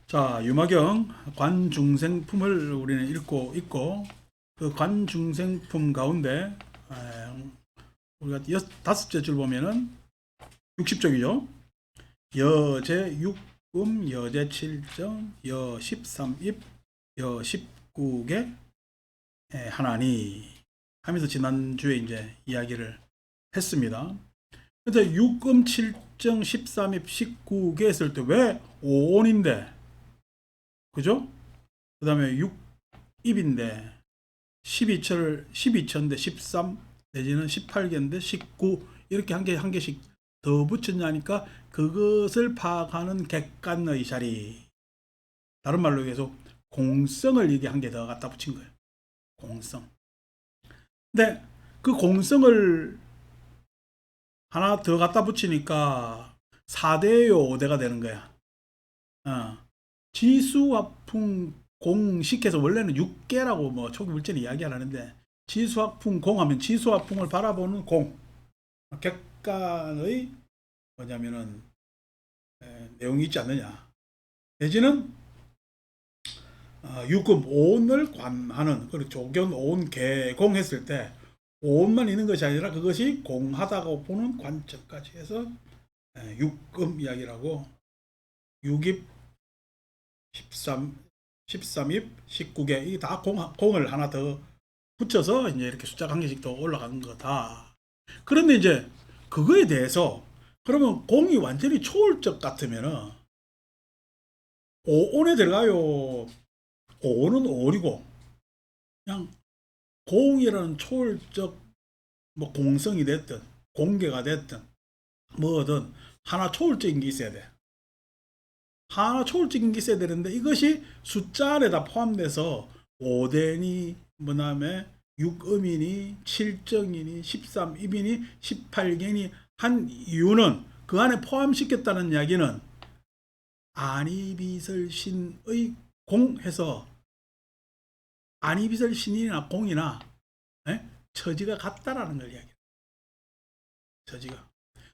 자, 유마경 관중생품을 우리는 읽고 있고, 그 관중생품 가운데 우리가 다섯째 줄 보면은 60쪽이죠. 여제 6음, 여제 7정, 여 13입, 여 19개 하나니 하면서 지난주에 이제 이야기를 했습니다. 근데 6음, 7정, 13입, 19개 했을 때 왜 5온인데, 그죠? 그 다음에 6입인데 12천인데 13 내지는 18개인데 19 이렇게 한 개씩 더 붙였냐니까 그것을 파악하는 객관의 자리. 다른 말로 얘기해서 공성을 이게 한 개 더 갖다 붙인 거예요. 공성. 근데 그 공성을 하나 더 갖다 붙이니까 4대요 5대가 되는 거야. 지수화풍 공식해서 원래는 6개라고 뭐 초기 물질 이야기를 하는데, 지수화풍 공하면 지수화풍을 바라보는 공, 객관의 뭐냐면은 내용이 있지 않느냐, 내지는 유금 오온을 관하는, 그리고 조견 오온 개공 했을 때 오온만 있는 것이 아니라 그것이 공하다고 보는 관점까지 해서 육금 이야기라고, 6입 13입 19개 이 다 공을 하나 더 붙여서 이제 이렇게 숫자가 한 개씩 더 올라간 거다. 그런데 이제 그거에 대해서, 그러면 공이 완전히 초월적 같으면은 5온에 들어가요? 5온은 5이고 그냥 공이라는 초월적 뭐 공성이 됐든 공개가 됐든 뭐든 하나 초월적인 게 있어야 돼. 하나 초월적인 게 있어야 되는데 이것이 숫자 안에 다 포함돼서 5대니 뭐다음에 6음이니 7정이니 13입이니 18개니 한 이유는, 그 안에 포함시켰다는 이야기는 안이비설신의 공해서 안이비설신이나 공이나 처지가 같다라는 걸 이야기해요.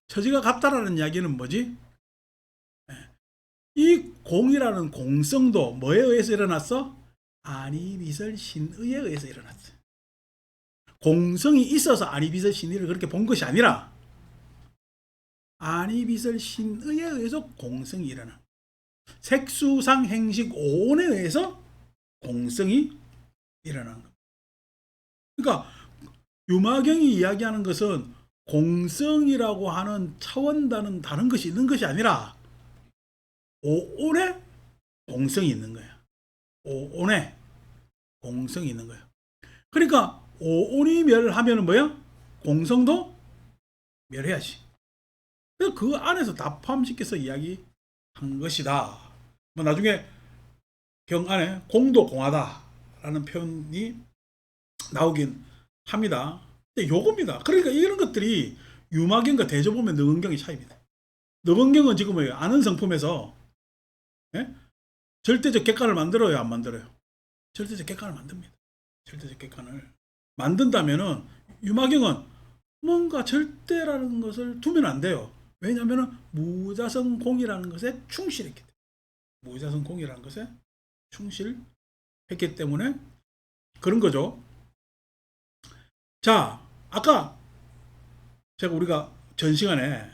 처지가 같다라는 이야기는 뭐지? 이 공이라는 공성도 뭐에 의해서 일어났어? 안이비설 신의에 의해서 일어났어. 공성이 있어서 안이비설 신의를 그렇게 본 것이 아니라 안이비설 신의에 의해서 공성이 일어나. 색수상 행식 오온에 의해서 공성이 일어나는 겁니다. 그러니까 유마경이 이야기하는 것은 공성이라고 하는 차원과는 다른 것이 있는 것이 아니라 오온에 공성이 있는 거야. 오온에 공성이 있는 거야. 그러니까 오온이 멸하면 뭐야? 공성도 멸해야지. 그래서 그 안에서 다 포함시켜서 이야기한 것이다. 뭐 나중에 경 안에 공도 공하다라는 표현이 나오긴 합니다. 근데 요겁니다. 그러니까 이런 것들이 유마경과 대조보면 너은경의 차이입니다. 너은경은 지금 뭐예요? 아는 성품에서 절대적 객관을 만들어요, 안 만들어요? 절대적 객관을 만듭니다. 절대적 객관을 만든다면은 유마경은 뭔가 절대라는 것을 두면 안 돼요. 왜냐하면 무자성 공이라는 것에 충실했기 때문에. 무자성 공이라는 것에 충실했기 때문에 그런 거죠. 자, 아까 우리가 전 시간에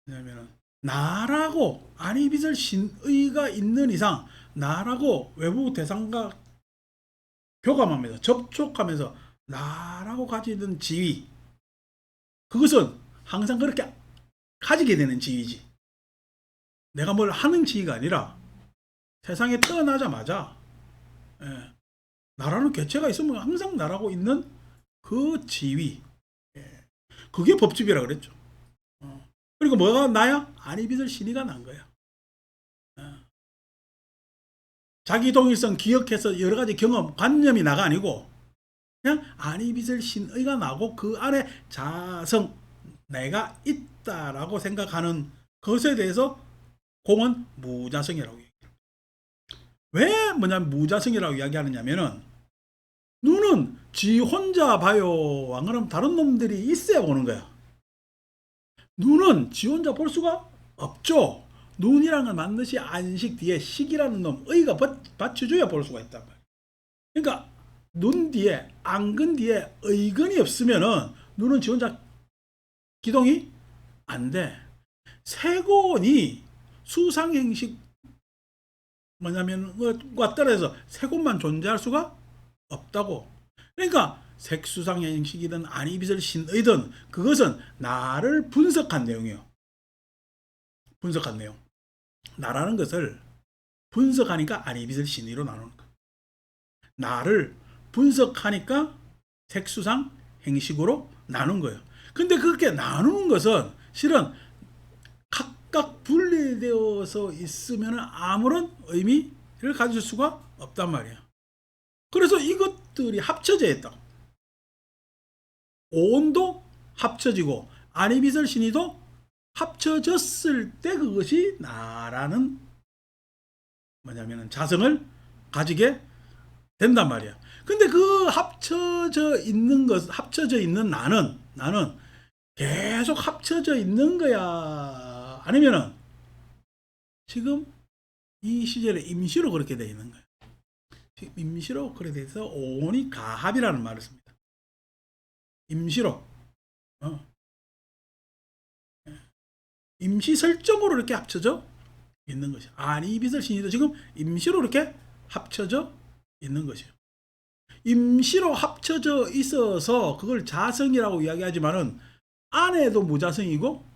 왜냐면은 나라고 안이비설 신의가 있는 이상 나라고 외부 대상과 교감하면서 접촉하면서 나라고 가지는 지위, 그것은 항상 그렇게 가지게 되는 지위지, 내가 뭘 하는 지위가 아니라 세상에 태어나자마자 나라는 개체가 있으면 항상 나라고 있는 그 지위, 그게 법집이라 그랬죠. 그리고 뭐가 나야? 안이비설 신의가 난 거야. 자기 동일성 기억해서 여러 가지 경험, 관념이 나가 아니고 그냥 안이비설 신의가 나고 그 안에 자성, 내가 있다라고 생각하는 것에 대해서 공은 무자성이라고 얘기합니다. 왜 무자성이라고 이야기하느냐면은 눈은 지 혼자 봐요. 안 그러면 다른 놈들이 있어야 보는 거야. 눈은 지 혼자 볼 수가 없죠. 눈이라는 건 반드시 안식 뒤에 식이라는 놈 의가 받쳐줘야 볼 수가 있단 말이야. 그러니까 눈 뒤에 안근 뒤에 의근이 없으면은 눈은 지 혼자 기동이 안 돼. 세곤이 수상행식 뭐냐면 과 따라서 세곤만 존재할 수가 없다고. 그러니까 색수상행식이든 아니비설 신의든 그것은 나를 분석한 내용이에요. 분석한 내용. 나라는 것을 분석하니까 아니비설 신의로 나누는 거예요. 나를 분석하니까 색수상 행식으로 나눈 거예요. 근데 그렇게 나누는 것은 실은 각각 분리되어서 있으면 아무런 의미를 가질 수가 없단 말이에요. 그래서 이것들이 합쳐져 있다. 오온도 합쳐지고 아니비설 신의도 합쳐졌을 때 그것이 나라는 뭐냐면 자성을 가지게 된단 말이야. 근데 그 합쳐져 있는 나는 계속 합쳐져 있는 거야? 아니면은 지금 이 시절에 임시로 그렇게 돼 있는 거야? 지금 임시로 그렇게 돼서 오온이 가합이라는 말을 씁니다. 임시로. 임시 설정으로 이렇게 합쳐져 있는 것이죠. 아니비설 신의도 지금 임시로 이렇게 합쳐져 있는 것이죠. 임시로 합쳐져 있어서 그걸 자성이라고 이야기하지만은 안에도 무자성이고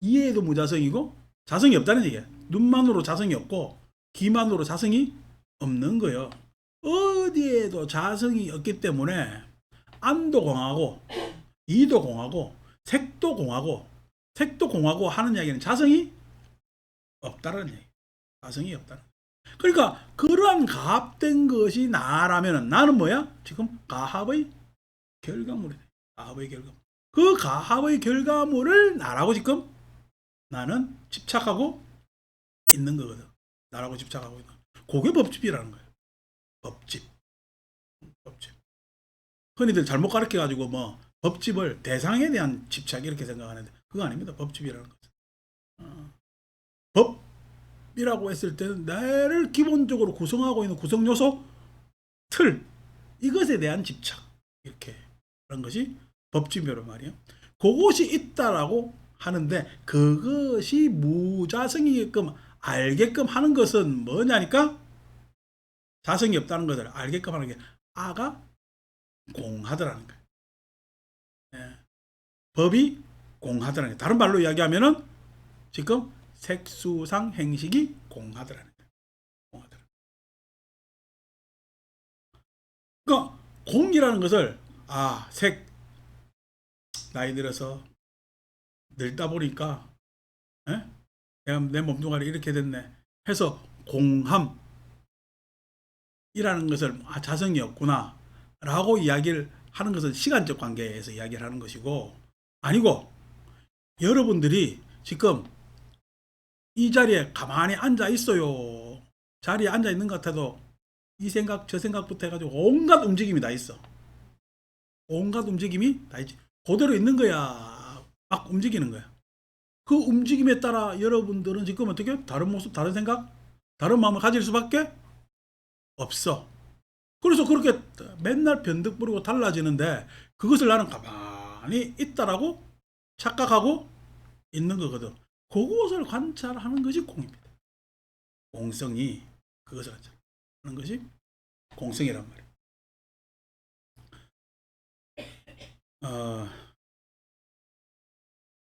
이에도 무자성이고 자성이 없다는 얘기야. 눈만으로 자성이 없고 귀만으로 자성이 없는 거예요. 어디에도 자성이 없기 때문에 안도 공하고 이도 공하고 색도 공하고 하는 이야기는 자성이 없다는 얘기. 자성이 없다는. 그러니까 그러한 가합된 것이 나라면 나는 뭐야? 지금 가합의 결과물이다. 가합의 결과물. 그 가합의 결과물을 나라고 지금 나는 집착하고 있는 거거든. 나라고 집착하고 있는. 그게 법집이라는 거예요. 법집. 흔히들 잘못 가르쳐 가지고 뭐 법집을 대상에 대한 집착 이렇게 생각하는데 그거 아닙니다. 법집이라는 것은. 법이라고 했을 때는 나를 기본적으로 구성하고 있는 구성 요소 틀 이것에 대한 집착 이렇게 그런 것이 법집이란 말이에요. 그것이 있다라고 하는데 그것이 무자성이게끔 알게끔 하는 것은 뭐냐니까 자성이 없다는 것을 알게끔 하는 게 아가 공하더라는 거예요. 예. 법이 공하더라는 거예요. 다른 말로 이야기하면은 지금 색수상 행식이 공하더라는 거예요. 공하더라. 그러니까 공이라는 것을 색 나이 들어서 늙다 보니까 내가 내 몸뚱아리 이렇게 됐네 해서 공함이라는 것을 자성이 없구나 라고 이야기를 하는 것은 시간적 관계에서 이야기를 하는 것이고 아니고 여러분들이 지금 이 자리에 가만히 앉아 있어요. 자리에 앉아 있는 것 같아도 이 생각 저 생각부터 해가지고 온갖 움직임이 다 있어. 온갖 움직임이 다 있지. 그대로 있는 거야. 막 움직이는 거야. 그 움직임에 따라 여러분들은 지금 어떻게 다른 모습, 다른 생각, 다른 마음을 가질 수밖에 없어. 그래서 그렇게 맨날 변덕 부리고 달라지는데 그것을 나는 가만히 있다라고 착각하고 있는 거거든. 그것을 관찰하는 것이 공입니다. 공성이 그것을 관찰하는 것이 공성이란 말이에요.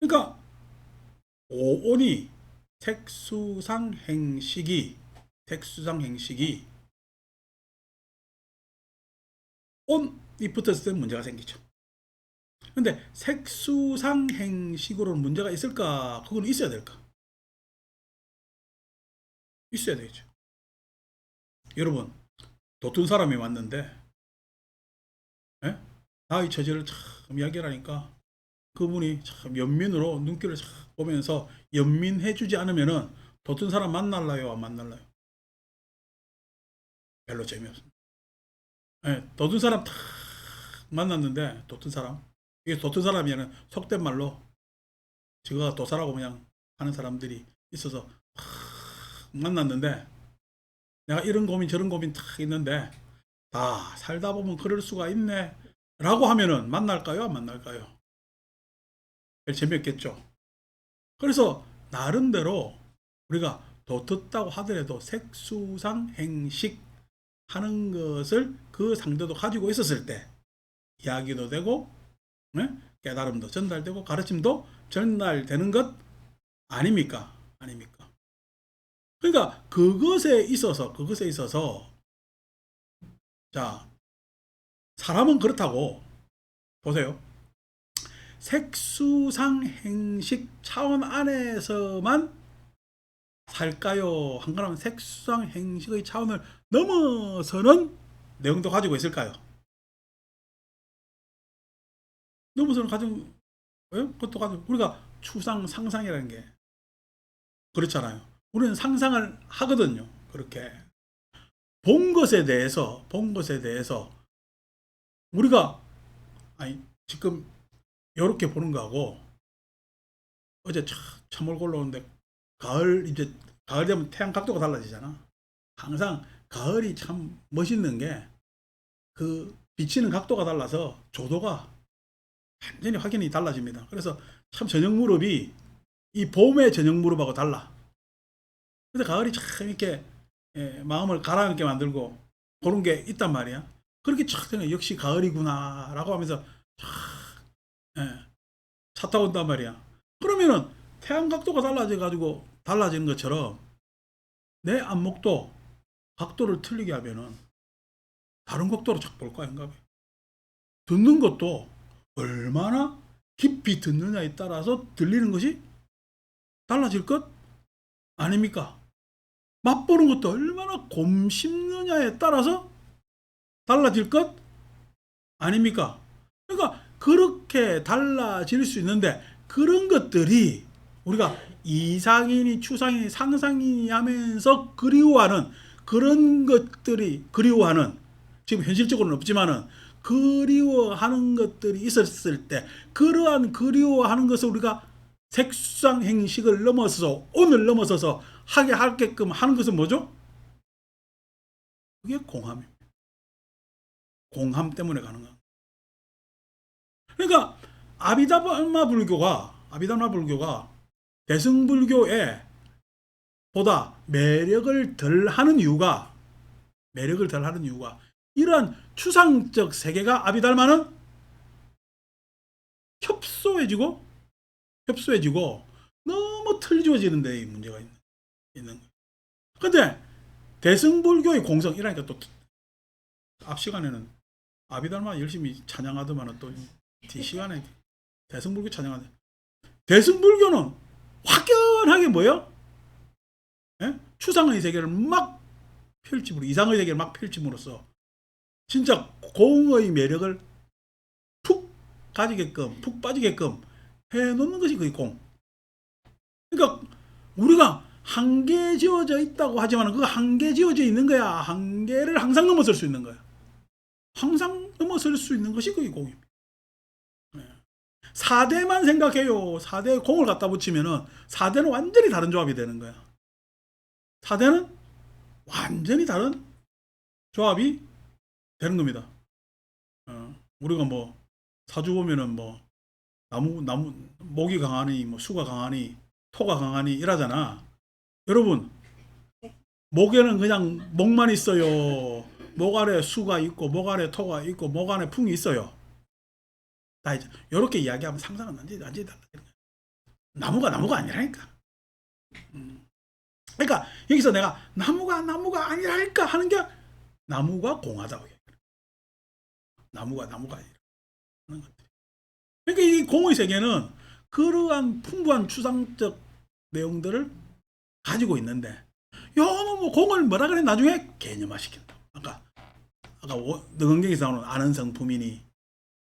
그러니까 오온이 색수상 행식이 온이 붙었을 때 문제가 생기죠. 근데 색수상 행식으로는 문제가 있을까? 그건 있어야 될까? 있어야 되죠. 여러분 도튼 사람이 왔는데 나의 처지를 참 이야기를 하니까 그분이 참 연민으로 눈길을 참 보면서 연민해주지 않으면은 도튼 사람 만날라요? 안 만날라요? 별로 재미없습니다. 도튼 사람 탁 만났는데 도튼 사람 이게 도튼 사람이라는 속된 말로 지가 도사라고 그냥 하는 사람들이 있어서 만났는데 내가 이런 고민 저런 고민 탁 있는데 살다 보면 그럴 수가 있네 라고 하면은 만날까요? 안 만날까요? 재미없겠죠. 그래서 나름대로 우리가 더 듣다고 하더라도 색수상행식 하는 것을 그 상대도 가지고 있었을 때 이야기도 되고 깨달음도 전달되고 가르침도 전달되는 것 아닙니까? 아닙니까? 그러니까 그것에 있어서 자, 사람은 그렇다고 보세요. 색수상행식 차원 안에서만 살까요? 한가라면 색수상행식의 차원을 넘어서는 내용도 가지고 있을까요? 넘어서는 가지고 그것도 가지고 우리가 추상 상상이라는 게 그렇잖아요. 우리는 상상을 하거든요. 그렇게 본 것에 대해서 우리가 지금 이렇게 보는 거하고 어제 참을 골라오는데 가을 되면 태양 각도가 달라지잖아. 항상 가을이 참 멋있는 게 그 비치는 각도가 달라서 조도가 완전히 확연히 달라집니다. 그래서 참 저녁 무렵이 이 봄의 저녁 무렵하고 달라. 그래서 가을이 참 이렇게 마음을 가라앉게 만들고 그런 게 있단 말이야. 그렇게 촥 역시 가을이구나 라고 하면서 차 타고 온단 말이야. 그러면은 태양 각도가 달라지는 것처럼 내 안목도 각도를 틀리게 하면은 다른 각도로 착 볼 거야. 듣는 것도 얼마나 깊이 듣느냐에 따라서 들리는 것이 달라질 것 아닙니까? 맛보는 것도 얼마나 곰 씹느냐에 따라서 달라질 것 아닙니까? 그러니까 그렇게 달라질 수 있는데 그런 것들이 우리가 이상이니 추상이니 상상이니 하면서 그리워하는 그런 것들이 그리워하는 지금 현실적으로는 없지만은 그리워하는 것들이 있었을 때 그러한 그리워하는 것을 우리가 색수상 행식을 넘어서서 오늘 넘어서서 하게 하게끔 하는 것은 뭐죠? 그게 공함입니다. 공함 때문에 가는 거야. 그러니까 아비다마 불교가 대승불교에 보다 매력을 덜 하는 이유가 이러한 추상적 세계가 아비달마는 협소해지고 너무 틀어지는 데 문제가 있는 거예요. 근데 대승불교의 공성 이라니까 또 앞 시간에는 아비달마 열심히 찬양하더만은 또 뒷시간에 대승불교 찬양하는데 대승불교는 확연하게 뭐예요? 추상의 세계를 막 펼침으로 이상의 세계를 막 펼침으로써 진짜 공의 매력을 푹 빠지게끔 해놓는 것이 그게 공. 그러니까 우리가 한계 지어져 있다고 하지만 그 한계 지어져 있는 거야. 한계를 항상 넘어설 수 있는 거야. 항상 넘어설 수 있는 것이 그게 공입니다. 4대만 생각해요. 4대에 공을 갖다 붙이면은 4대는 완전히 다른 조합이 되는 거야. 4대는 완전히 다른 조합이 되는 겁니다. 우리가 뭐 사주 보면은 뭐 나무 목이 강하니 뭐 수가 강하니 토가 강하니 이러잖아. 여러분 목에는 그냥 목만 있어요. 목 아래 수가 있고 목 아래 토가 있고 목 안에 풍이 있어요. 다 이제 이렇게 이야기하면 상상은 완전히 달라지는 거야. 나무가 아니라니까. 그러니까 여기서 내가 나무가 아니랄까 하는 게 나무가 공하다고 얘기해요. 나무가 아니라 하는 것들. 그러니까 이 공의 세계는 그러한 풍부한 추상적 내용들을 가지고 있는데 요놈 뭐 공을 뭐라 그래 나중에 개념화 시킨다. 아까 능언경에서 나오는 아는 성품이니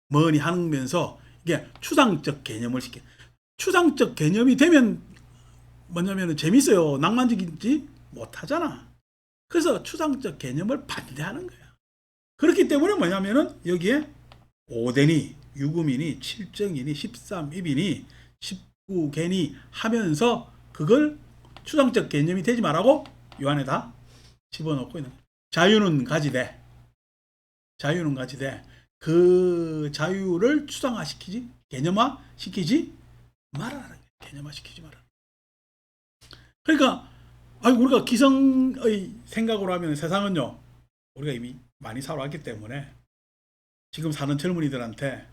뭐니 하면서 이게 추상적 개념을 시켜. 추상적 개념이 되면 뭐냐면 재밌어요. 낭만적이지 못하잖아. 그래서 추상적 개념을 반대하는 거야. 그렇기 때문에 뭐냐면은 여기에 5대니 유금이니 7정이니 13입이니 19개니 하면서 그걸 추상적 개념이 되지 말라고 요 안에 다 집어넣고 있는 거예요. 자유는 가지되 그 자유를 추상화시키지 개념화시키지 말아라는 거예요. 개념화시키지 말아라. 그러니까 우리가 기성의 생각으로 하면 세상은요, 우리가 이미 많이 살아왔기 때문에 지금 사는 젊은이들한테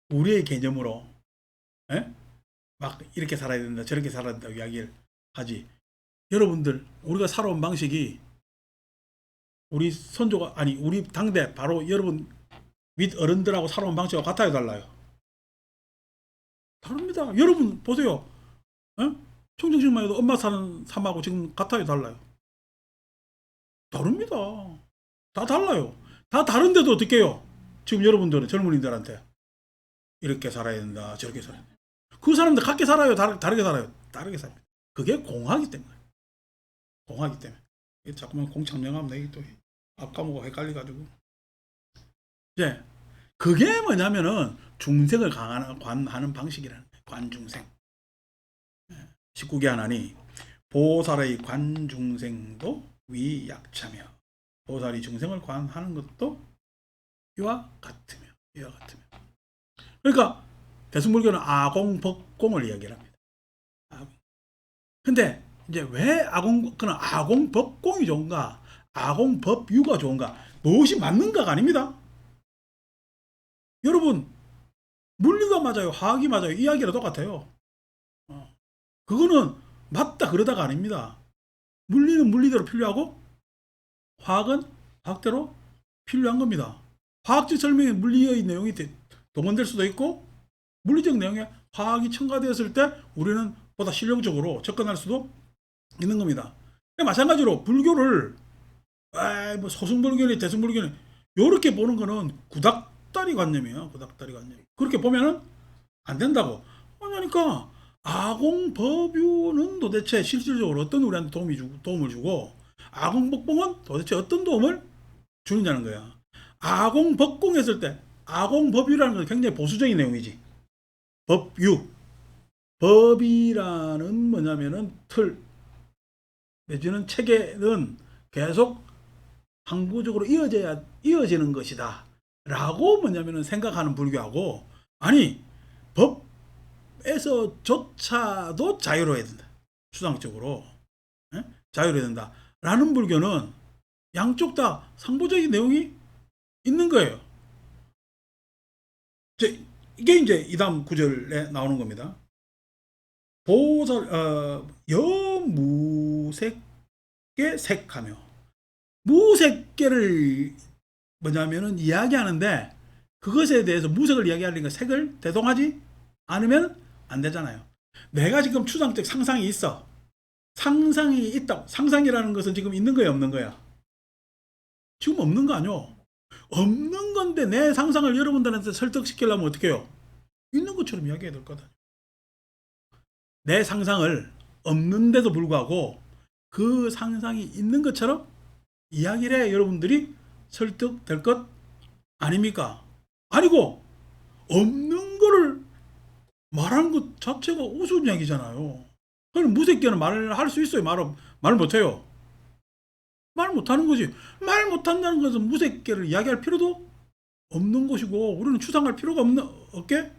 우리의 개념으로 막 이렇게 살아야 된다 저렇게 살아야 된다 이야기를 하지. 여러분들 우리가 살아온 방식이 우리 선조가 우리 당대 바로 여러분 밑 어른들하고 살아온 방식과 같아요 달라요? 다릅니다. 여러분 보세요. 청정시만 해도 엄마 사는 삶하고 지금 같아요 달라요? 다릅니다. 다 달라요. 다 다른데도 어떻게 해요? 지금 여러분들은 젊은이들한테 이렇게 살아야 된다 저렇게 살아야 된다. 그 사람들 같게 살아요 다르게 살아요? 다르게 삽니다. 그게 공하기 때문에. 공하기 때문에. 자꾸만 공창명하면 내가 또 앞과목하고 헷갈려가지고. 이제 그게 뭐냐면은 중생을 관하는 방식이라는 거예요. 관중생. 19기 하나니 보살의 관중생도 위약차며 보살이 중생을 관하는 것도 이와 같으며. 그러니까 대승불교는 아공법공을 이야기를 합니다. 근데 이제 왜 아공법공이 좋은가? 아공법유가 좋은가? 무엇이 맞는가가 아닙니다. 여러분 물리가 맞아요, 화학이 맞아요, 이야기가 똑같아요. 그거는 맞다 그러다가 아닙니다. 물리는 물리대로 필요하고 화학은 화학대로 필요한 겁니다. 화학적 설명에 물리의 내용이 동원될 수도 있고 물리적 내용에 화학이 첨가되었을 때 우리는 보다 실용적으로 접근할 수도 있는 겁니다. 마찬가지로 불교를 뭐 소승불교니 대승불교니 이렇게 보는 거는 구닥다리 관념이에요. 구닥다리 관념. 그렇게 보면은 안 된다고. 그러니까 아공법유는 도대체 실질적으로 어떤 우리한테 도움을 주고 아공법공은 도대체 어떤 도움을 주느냐는 거야. 아공법공 했을 때 아공법유라는 건 굉장히 보수적인 내용이지. 법유. 법이라는 뭐냐면은 틀 내지는 체계는 계속 항구적으로 이어지는 것이다 라고 뭐냐면은 생각하는 불교하고, 법에서조차도 자유로워야 된다, 추상적으로 자유로워야 된다 라는 불교는 양쪽 다 상보적인 내용이 있는 거예요. 이게 이제 이 다음 구절에 나오는 겁니다. 여무색계 색하며. 무색계를 뭐냐면은 이야기하는데 그것에 대해서 무색을 이야기하려니까 색을 대동하지 않으면 안 되잖아요. 내가 지금 추상적 상상이 있어. 상상이 있다. 상상이라는 것은 지금 있는 거야 없는 거야? 지금 없는 거 아니요? 없는 건데 내 상상을 여러분들한테 설득시키려면 어떻게 해요? 있는 것처럼 이야기해야 될 거다. 내 상상을 없는데도 불구하고 그 상상이 있는 것처럼 이야기를 해 여러분들이 설득될 것 아닙니까? 아니고 없는 거를 말하는 것 자체가 우스운 이야기잖아요. 그럼 무색계는 말을 할 수 있어요? 말을 못해요? 말 못하는 거지. 말 못한다는 것은 무색계를 이야기할 필요도 없는 것이고 우리는 추상할 필요가 없게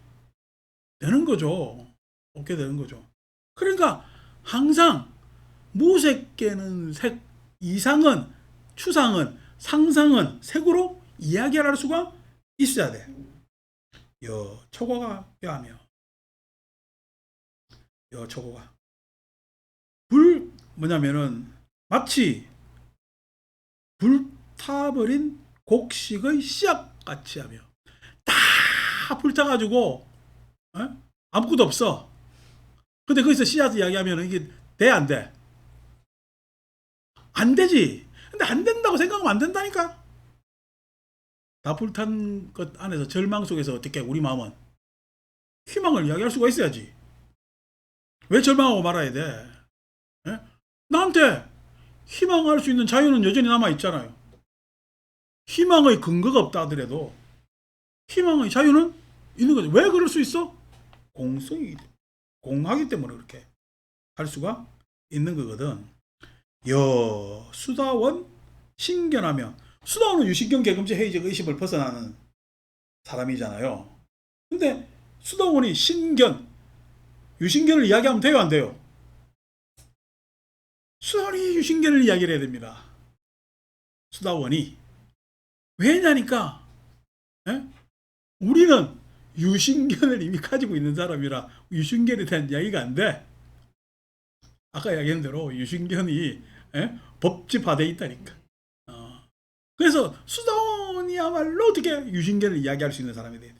되는 거죠. 없게 되는 거죠. 그러니까 항상 무색계는 색, 이상은, 추상은, 상상은 색으로 이야기할 수가 있어야 돼. 초고가 뼈하며 초고가 뭐냐면은 마치 불타버린 곡식의 씨앗같이 하며. 다 불타가지고 아무것도 없어. 근데 거기서 씨앗 이야기하면 이게 돼 안 돼? 안 되지. 근데 안 된다고 생각하면 안 된다니까. 다 불탄 것 안에서 절망 속에서 어떻게 우리 마음은 희망을 이야기할 수가 있어야지. 왜 절망하고 말아야 돼? 나한테 희망할 수 있는 자유는 여전히 남아있잖아요. 희망의 근거가 없다 하더라도 희망의 자유는 있는 거죠. 왜 그럴 수 있어? 공하기 때문에 그렇게 할 수가 있는 거거든. 수다원 신견하며, 수다원은 유신견 계금제 해이적 의심을 벗어나는 사람이잖아요. 근데 수다원이 유신견을 이야기하면 돼요, 안 돼요? 수다원이 유신견을 이야기를 해야 됩니다. 수다원이. 왜냐니까, 예? 우리는 유신견을 이미 가지고 있는 사람이라 유신견에 대한 이야기가 안 돼. 아까 이야기한 대로 유신견이, 예? 법집화되어 있다니까. 그래서 수다원이야말로 어떻게 유신견을 이야기할 수 있는 사람이 돼야 돼.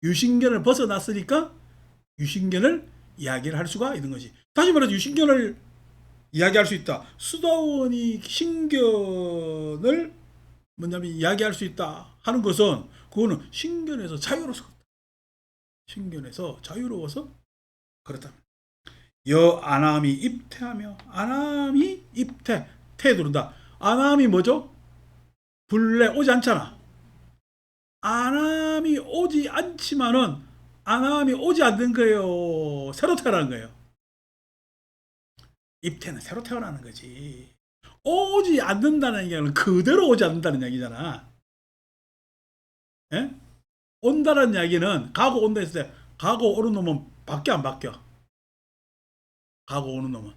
유신견을 벗어났으니까 유신견을 이야기를 할 수가 있는 거지. 다시 말해서 유신견을 이야기할 수 있다. 수다원이 신견을 뭐냐면 이야기할 수 있다 하는 것은, 그거는 신견에서 자유로워서 그렇다. 신견에서 자유로워서 그렇다. 아남이 입퇴하며, 아남이 퇴 들어온다. 아남이 뭐죠? 본래 오지 않잖아. 아남이 오지 않지만은 아남이 오지 않는 거예요, 새로 태어나는 거예요? 입퇴는 새로 태어나는 거지. 오지 않는다는 얘기는 그대로 오지 않는다는 얘기잖아. 예? 온다는 이야기는 가고 온다 했을 때, 가고 오는 놈은 바뀌어 안 바뀌어? 가고 오는 놈은,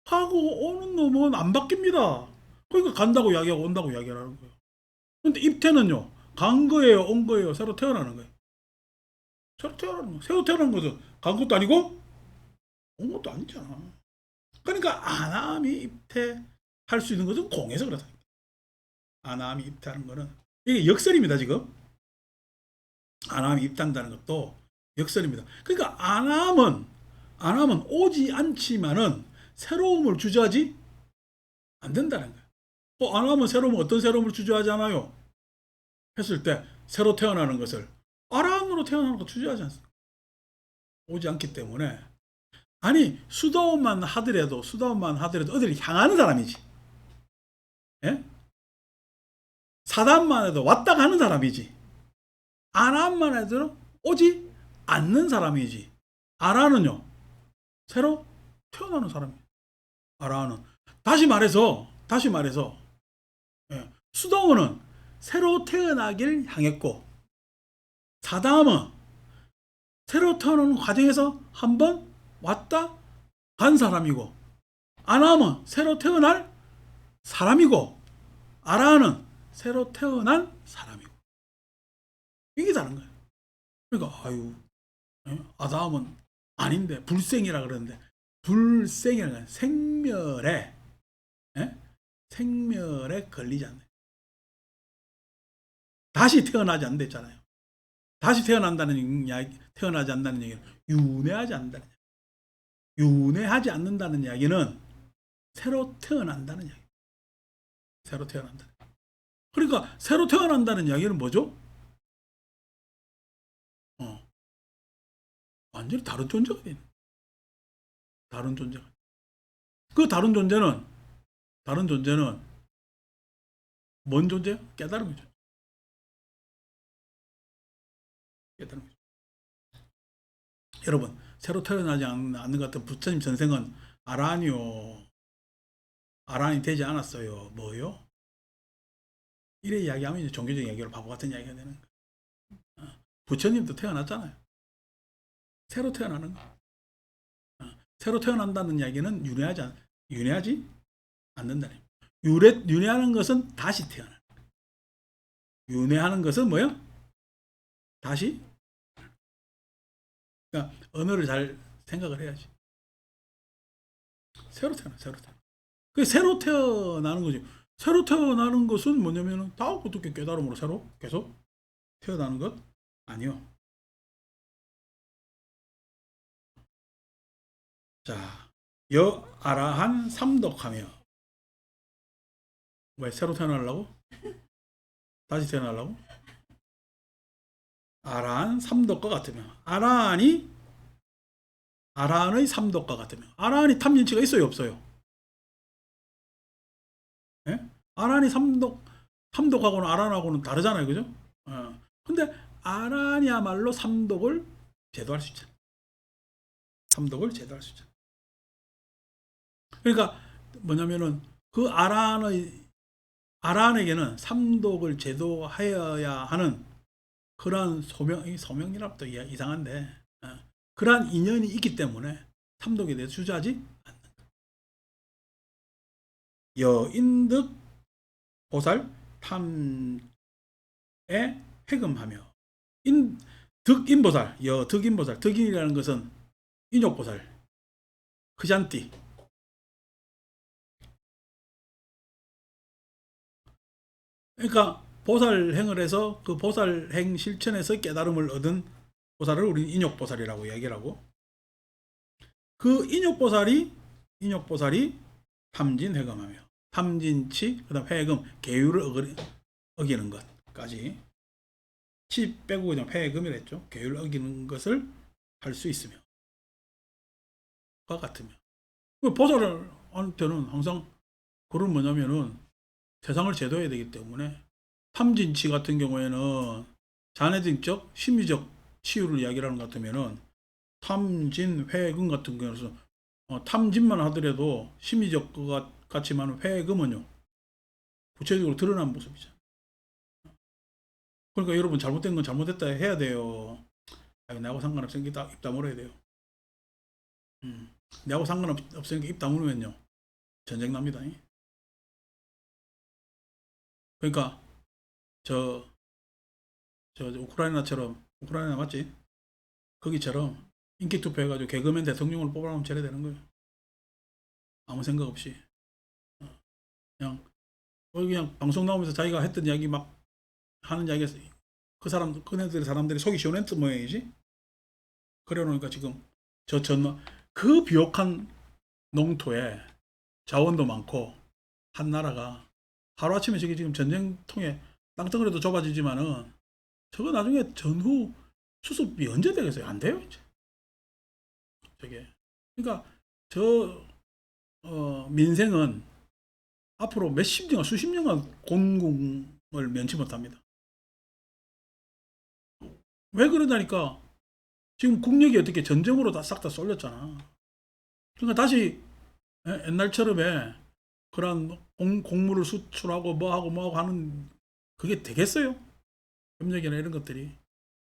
가고 오는 놈은 안 바뀝니다. 그러니까 간다고 이야기하고 온다고 이야기하는 거예요. 근데 입퇴는요, 간 거예요, 온 거예요, 새로 태어나는 거예요? 새로 태어나는 거예요. 새로 태어난 것은 간 것도 아니고 온 것도 아니잖아. 그러니까 아남이 입퇴할 수 있는 것은 공에서 그렇다. 아남이 입퇴하는 거는 이게 역설입니다, 지금. 아남이 입단다는 것도 역설입니다. 그러니까 아남은 오지 않지만은 새로움을 주저하지 안 된다는 거예요. 아남은 새로움, 어떤 새로움을 주저하잖아요. 했을 때 새로 태어나는 것을, 아람으로 태어나는 거 주저하지 않습니다. 오지 않기 때문에. 아니, 수다원만 하더라도 어디를 향하는 사람이지. 예? 사단만 해도 왔다 가는 사람이지. 아람만 해도 오지 않는 사람이지. 아라는요, 새로 태어나는 사람이에요. 아라는. 다시 말해서, 예, 수다원은 새로 태어나길 향했고, 사담은 새로 태어나는 과정에서 한번 왔다 간 사람이고, 아람은 새로 태어날 사람이고, 아라는 새로 태어난 사람이고. 이게 다른 거예요. 그러니까 아담은 아닌데 불생이라 그러는데, 불생이라는 건 생멸에, 예? 생멸에 걸리지 않네. 다시 태어나지 않는다 했잖아요. 다시 태어난다는 이야기, 태어나지 않는다는 얘기는 윤회하지 않는다는 얘기. 윤회하지 않는다는 이야기는 새로 태어난다는 이야기. 새로 태어난다. 그러니까 새로 태어난다는 이야기는 뭐죠? 완전히 다른 존재가 되는. 다른 존재가. 그 다른 존재는 뭔 존재요? 깨달음이죠. 깨달음. 여러분, 새로 태어나지 않는 것 같은 부처님 전생은 아라니요. 아란이 되지 않았어요. 뭐요? 이래 이야기하면 이제 종교적인 이야기로 바보 같은 이야기가 되는 거예요. 부처님도 태어났잖아요. 새로 태어나는 거. 새로 태어난다는 이야기는 윤회하지 않는다는 거예요. 윤회하는 것은 다시 태어나는 거예요. 윤회하는 것은 뭐요? 다시. 그러니까 언어를 잘 생각을 해야지. 새로 태어나. 그 새로 태어나는 거지. 새로 태어나는 것은 뭐냐면은 다 어떻게 깨달음으로 새로 계속 태어나는 것 아니요. 자, 아라한 삼독하며. 왜 새로 태어나려고? 다시 태어나려고? 아라한 삼독과 같으며. 아라한의 삼독과 같으며. 아라한이 탐진치가 있어요, 없어요? 예? 아라한이 삼독하고는 아라한하고는 다르잖아요, 그죠? 근데 아라한이야말로 삼독을 제도할 수 있잖아요. 삼독을 제도할 수 있잖아요. 그러니까 뭐냐면은 그 아란에게는 삼독을 제도하여야 하는 그러한 소명이랍도 이상한데 그러한 인연이 있기 때문에 삼독에 대해서 주저하지 않는 여인득 보살 탐에 해금하며 득인보살 득인보살 득인이라는 것은 인욕보살 크샨띠 그러니까 보살행을 해서 그 보살행 실천에서 깨달음을 얻은 보살을 우리는 인욕보살이라고 이야기를 하고 그 인욕보살이 탐진회금하며 탐진치 그다음 회금 계율을 어기는 것까지 치 빼고 그냥 회금이라 했죠. 계율을 어기는 것을 할 수 있으며 과 같으며 보살한테는 항상 그런 뭐냐면은 세상을 제도해야 되기 때문에 탐진치 같은 경우에는 자뇌증적 심리적 치유를 이야기를 하는 것 같으면은 탐진 회금 같은 경우는 탐진만 하더라도 심리적 것 같지만 회금은요 구체적으로 드러난 모습이죠. 그러니까 여러분 잘못된 건 잘못됐다 해야 돼요. 나하고 상관없으니까 입 다물어야 돼요. 나하고 상관없으니까 입 다물면요 전쟁 납니다. 그러니까 저 우크라이나 맞지? 거기처럼 인기 투표해가지고 개그맨 대통령을 뽑아놓으면 저래 되는 거예요. 아무 생각 없이 그냥 방송 나오면서 자기가 했던 이야기 막 하는 이야기에서 그네들의 사람들이 속이 시원했던 모양이지. 그래 놓으니까 지금 그 비옥한 농토에 자원도 많고 한 나라가 하루아침에 저게 지금 전쟁통에 땅덩어리도 좁아지지만은 저거 나중에 전후 수습이 언제 되겠어요? 안 돼요 이제 저게. 그러니까 민생은 앞으로 몇십 년 수십 년간 곤궁을 면치 못합니다. 왜 그러다니까 지금 국력이 어떻게 전쟁으로 다 싹 다 쏠렸잖아. 그러니까 다시 옛날처럼에 그런 곡물을 수출하고 뭐하고 하는 그게 되겠어요? 협력이나 이런 것들이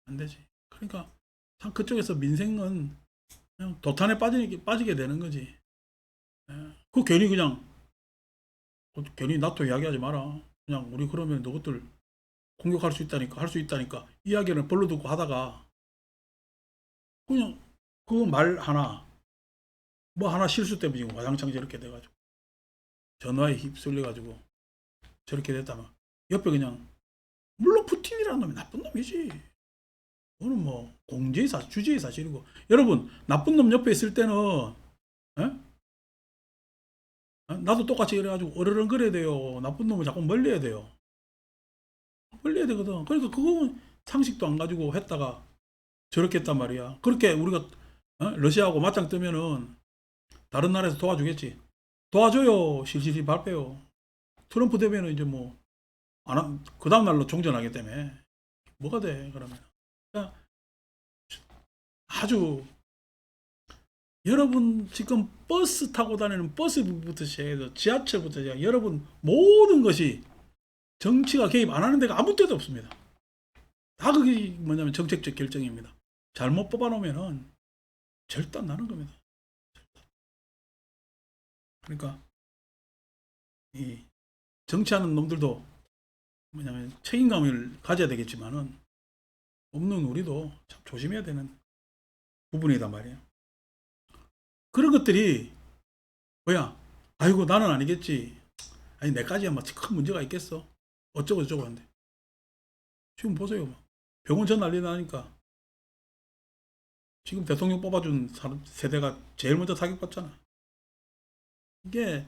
안 되지. 그러니까 참 그쪽에서 민생은 그냥 도탄에 빠지게 되는 거지. 그 괜히 나토 이야기하지 마라. 그냥 우리 그러면 너것들 공격할 수 있다니까 할 수 있다니까 이야기를 벌로 듣고 하다가 그냥 그 말 하나 뭐 하나 실수 때문에 지금 와장창 저렇게 돼가지고 전화에 휩쓸려가지고 저렇게 됐다면 옆에 그냥 물론 푸틴이라는 놈이 나쁜 놈이지. 그거는 뭐 주지의 사실이고 여러분 나쁜 놈 옆에 있을 때는 에? 나도 똑같이 이래가지고 어르렁거려야 돼요. 나쁜 놈을 자꾸 멀리해야 돼요. 멀리해야 되거든. 그러니까 그거는 상식도 안 가지고 했다가 저렇게 했단 말이야. 그렇게 우리가 러시아하고 맞짱 뜨면은 다른 나라에서 도와주겠지. 도와줘요. 실실히 발표요. 트럼프 되면은 이제 뭐 그 다음날로 종전하기 때문에 뭐가 돼 그러면. 그러니까 아주 여러분 지금 버스 타고 다니는 버스부터 시작해서 지하철부터 시작해 여러분 모든 것이 정치가 개입 안 하는 데가 아무 데도 없습니다. 다 그게 뭐냐면 정책적 결정입니다. 잘못 뽑아놓으면은 절단 나는 겁니다. 그러니까 이 정치하는 놈들도 뭐냐면 책임감을 가져야 되겠지만은 없는 우리도 참 조심해야 되는 부분이단 말이에요. 그런 것들이 뭐야? 아이고 나는 아니겠지. 아니 내까지야 큰 문제가 있겠어. 어쩌고 저쩌고 하는데 지금 보세요. 병원 전 난리 나니까 지금 대통령 뽑아준 세대가 제일 먼저 타격받잖아. 이게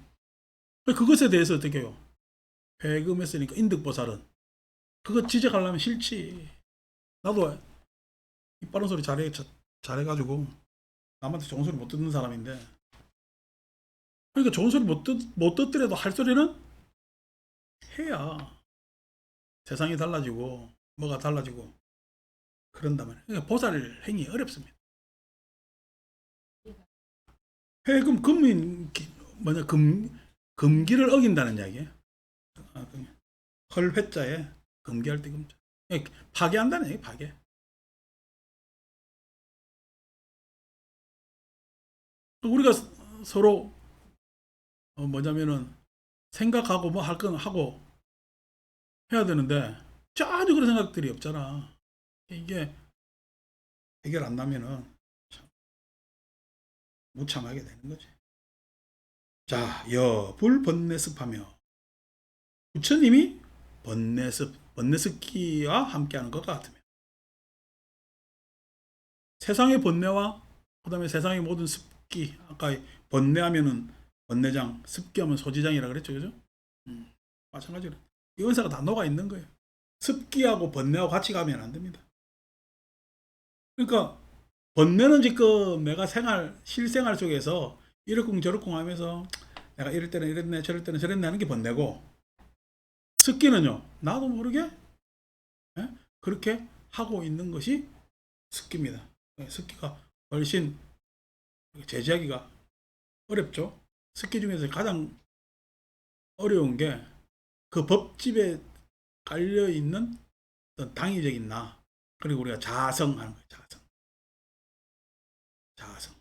그것에 대해서 어떻게 해요? 회금했으니까 인득보살은 그거 지적하려면 싫지. 나도 이 빠른 소리 잘해가지고 남한테 좋은 소리 못 듣는 사람인데 그러니까 좋은 소리 못 듣더라도 할 소리는 해야 세상이 달라지고 뭐가 달라지고 그런단 말이에요. 그러니까 보살 행위 어렵습니다. 회금 금인 뭐냐 금기를 어긴다는 이야기예요. 헐회자에 금기할 때 금자. 파괴한다는 얘기 파괴. 우리가 서로 뭐냐면은 생각하고 뭐 할 건 하고 해야 되는데 전혀 그런 생각들이 없잖아. 이게 해결 안 나면은 참 무참하게 되는 거지. 자, 불번뇌습하며 부처님이 번뇌습기와 함께하는 것 같으며 세상의 번뇌와 그 다음에 세상의 모든 습기, 아까 번뇌하면은 번뇌장, 습기하면 소지장이라 그랬죠, 그죠? 마찬가지로 이 은사가 다 녹아 있는 거예요. 습기하고 번뇌하고 같이 가면 안 됩니다. 그러니까 번뇌는 지금 내가 실생활 속에서 이러쿵 저러쿵 하면서 내가 이럴 때는 이랬네 저럴 때는 저랬네 하는 게 번뇌고, 습기는요 나도 모르게 그렇게 하고 있는 것이 습기입니다. 습기가 훨씬 제지하기가 어렵죠. 습기 중에서 가장 어려운 게 그 법집에 깔려 있는 어떤 당위적인 나, 그리고 우리가 자성하는 거예요. 자성.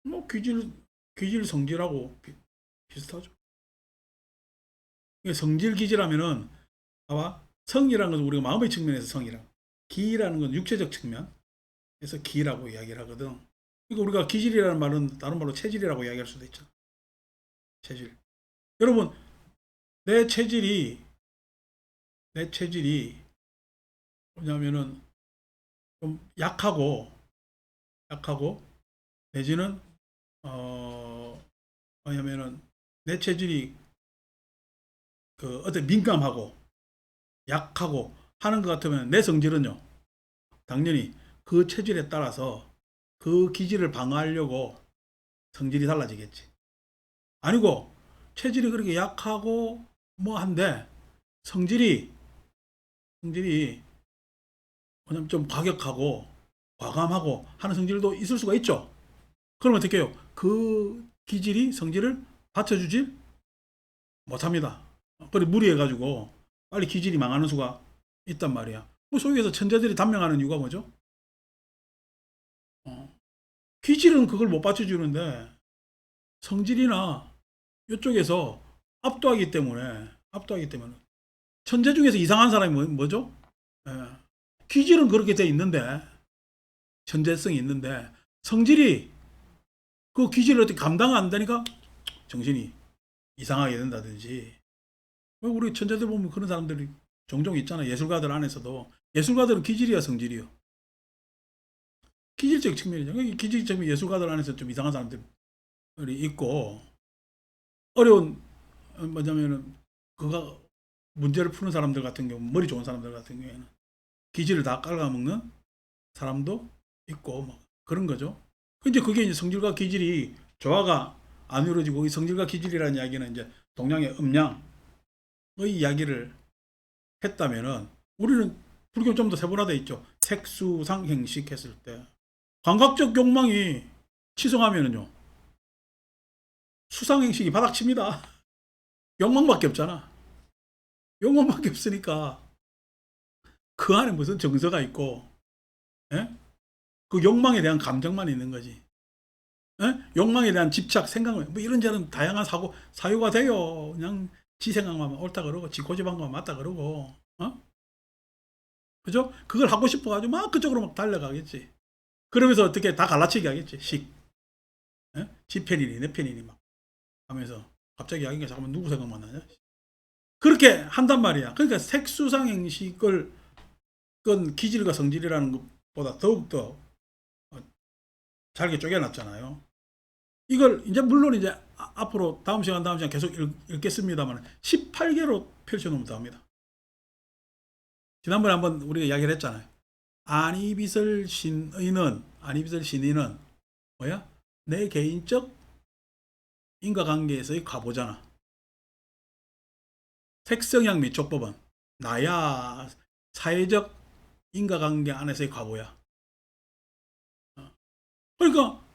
뭐 기질 성질하고 비슷하죠. 성질 기질하면은 봐봐, 성이라는 것은 우리가 마음의 측면에서 성이라, 기라는 건 육체적 측면에서 기라고 이야기를 하거든. 그러니까 우리가 기질이라는 말은 다른 말로 체질이라고 이야기할 수도 있죠. 체질. 여러분, 내 체질이 뭐냐면은 좀 약하고 내지는 뭐냐면은 내 체질이 그 어떤 민감하고 약하고 하는 것 같으면 내 성질은요 당연히 그 체질에 따라서 그 기질을 방어하려고 성질이 달라지겠지. 아니고 체질이 그렇게 약하고 뭐 한데 성질이 뭐냐면 좀 과격하고 과감하고 하는 성질도 있을 수가 있죠. 그러면 어떻게 해요? 그 기질이 성질을 받쳐주질 못합니다. 그리고 무리해가지고 빨리 기질이 망하는 수가 있단 말이야. 뭐 소위 해서 천재들이 단명하는 이유가 뭐죠? 기질은 그걸 못 받쳐주는데 성질이나 이쪽에서 압도하기 때문에 천재 중에서 이상한 사람이 뭐죠? 예. 기질은 그렇게 돼 있는데 천재성이 있는데 성질이 그 기질을 어떻게 감당 안 되니까 정신이 이상하게 된다든지. 우리 천재들 보면 그런 사람들이 종종 있잖아. 예술가들 안에서도 예술가들은 기질이야 성질이요. 기질적 측면이죠. 기질적 예술가들 안에서 좀 이상한 사람들이 있고, 어려운 뭐냐면은 그가 문제를 푸는 사람들 같은 경우, 머리 좋은 사람들 같은 경우에는 기질을 다 깔아먹는 사람도 있고 뭐 그런 거죠. 근데 그게 이제 성질과 기질이 조화가 안 이루어지고, 이 성질과 기질이라는 이야기는 이제 동양의 음양의 이야기를 했다면은 우리는 불교 좀 더 세분화되어 있죠. 색수상 행식 했을 때 감각적 욕망이 치성하면은요 수상 행식이 바닥칩니다. 욕망밖에 없잖아. 욕망밖에 없으니까 그 안에 무슨 정서가 있고, 예? 그 욕망에 대한 감정만 있는 거지. 예? 욕망에 대한 집착, 생각, 뭐 이런저런 다양한 사유가 돼요. 그냥 지 생각만 옳다 그러고, 지 고집한 것만 맞다 그러고, 그죠? 그걸 하고 싶어가지고 막 그쪽으로 막 달려가겠지. 그러면서 어떻게 다 갈라치기 하겠지. 예? 지 편이니, 내 편이니 막 하면서 갑자기 야기가 잠깐만 누구 생각만 나냐? 그렇게 한단 말이야. 그러니까 색수상 행식을 그건 기질과 성질이라는 것보다 더욱더 잘게 쪼개놨잖아요. 이걸 이제 물론 이제 앞으로 다음 시간 계속 읽겠습니다만 18개로 펼쳐놓으면 됩니다. 지난번에 한번 우리가 이야기를 했잖아요. 안이비설 신의는 뭐야? 내 개인적 인과관계에서의 과보잖아. 색성향 미촉법은 나야 사회적 인과관계 안에서의 과보야. 그러니까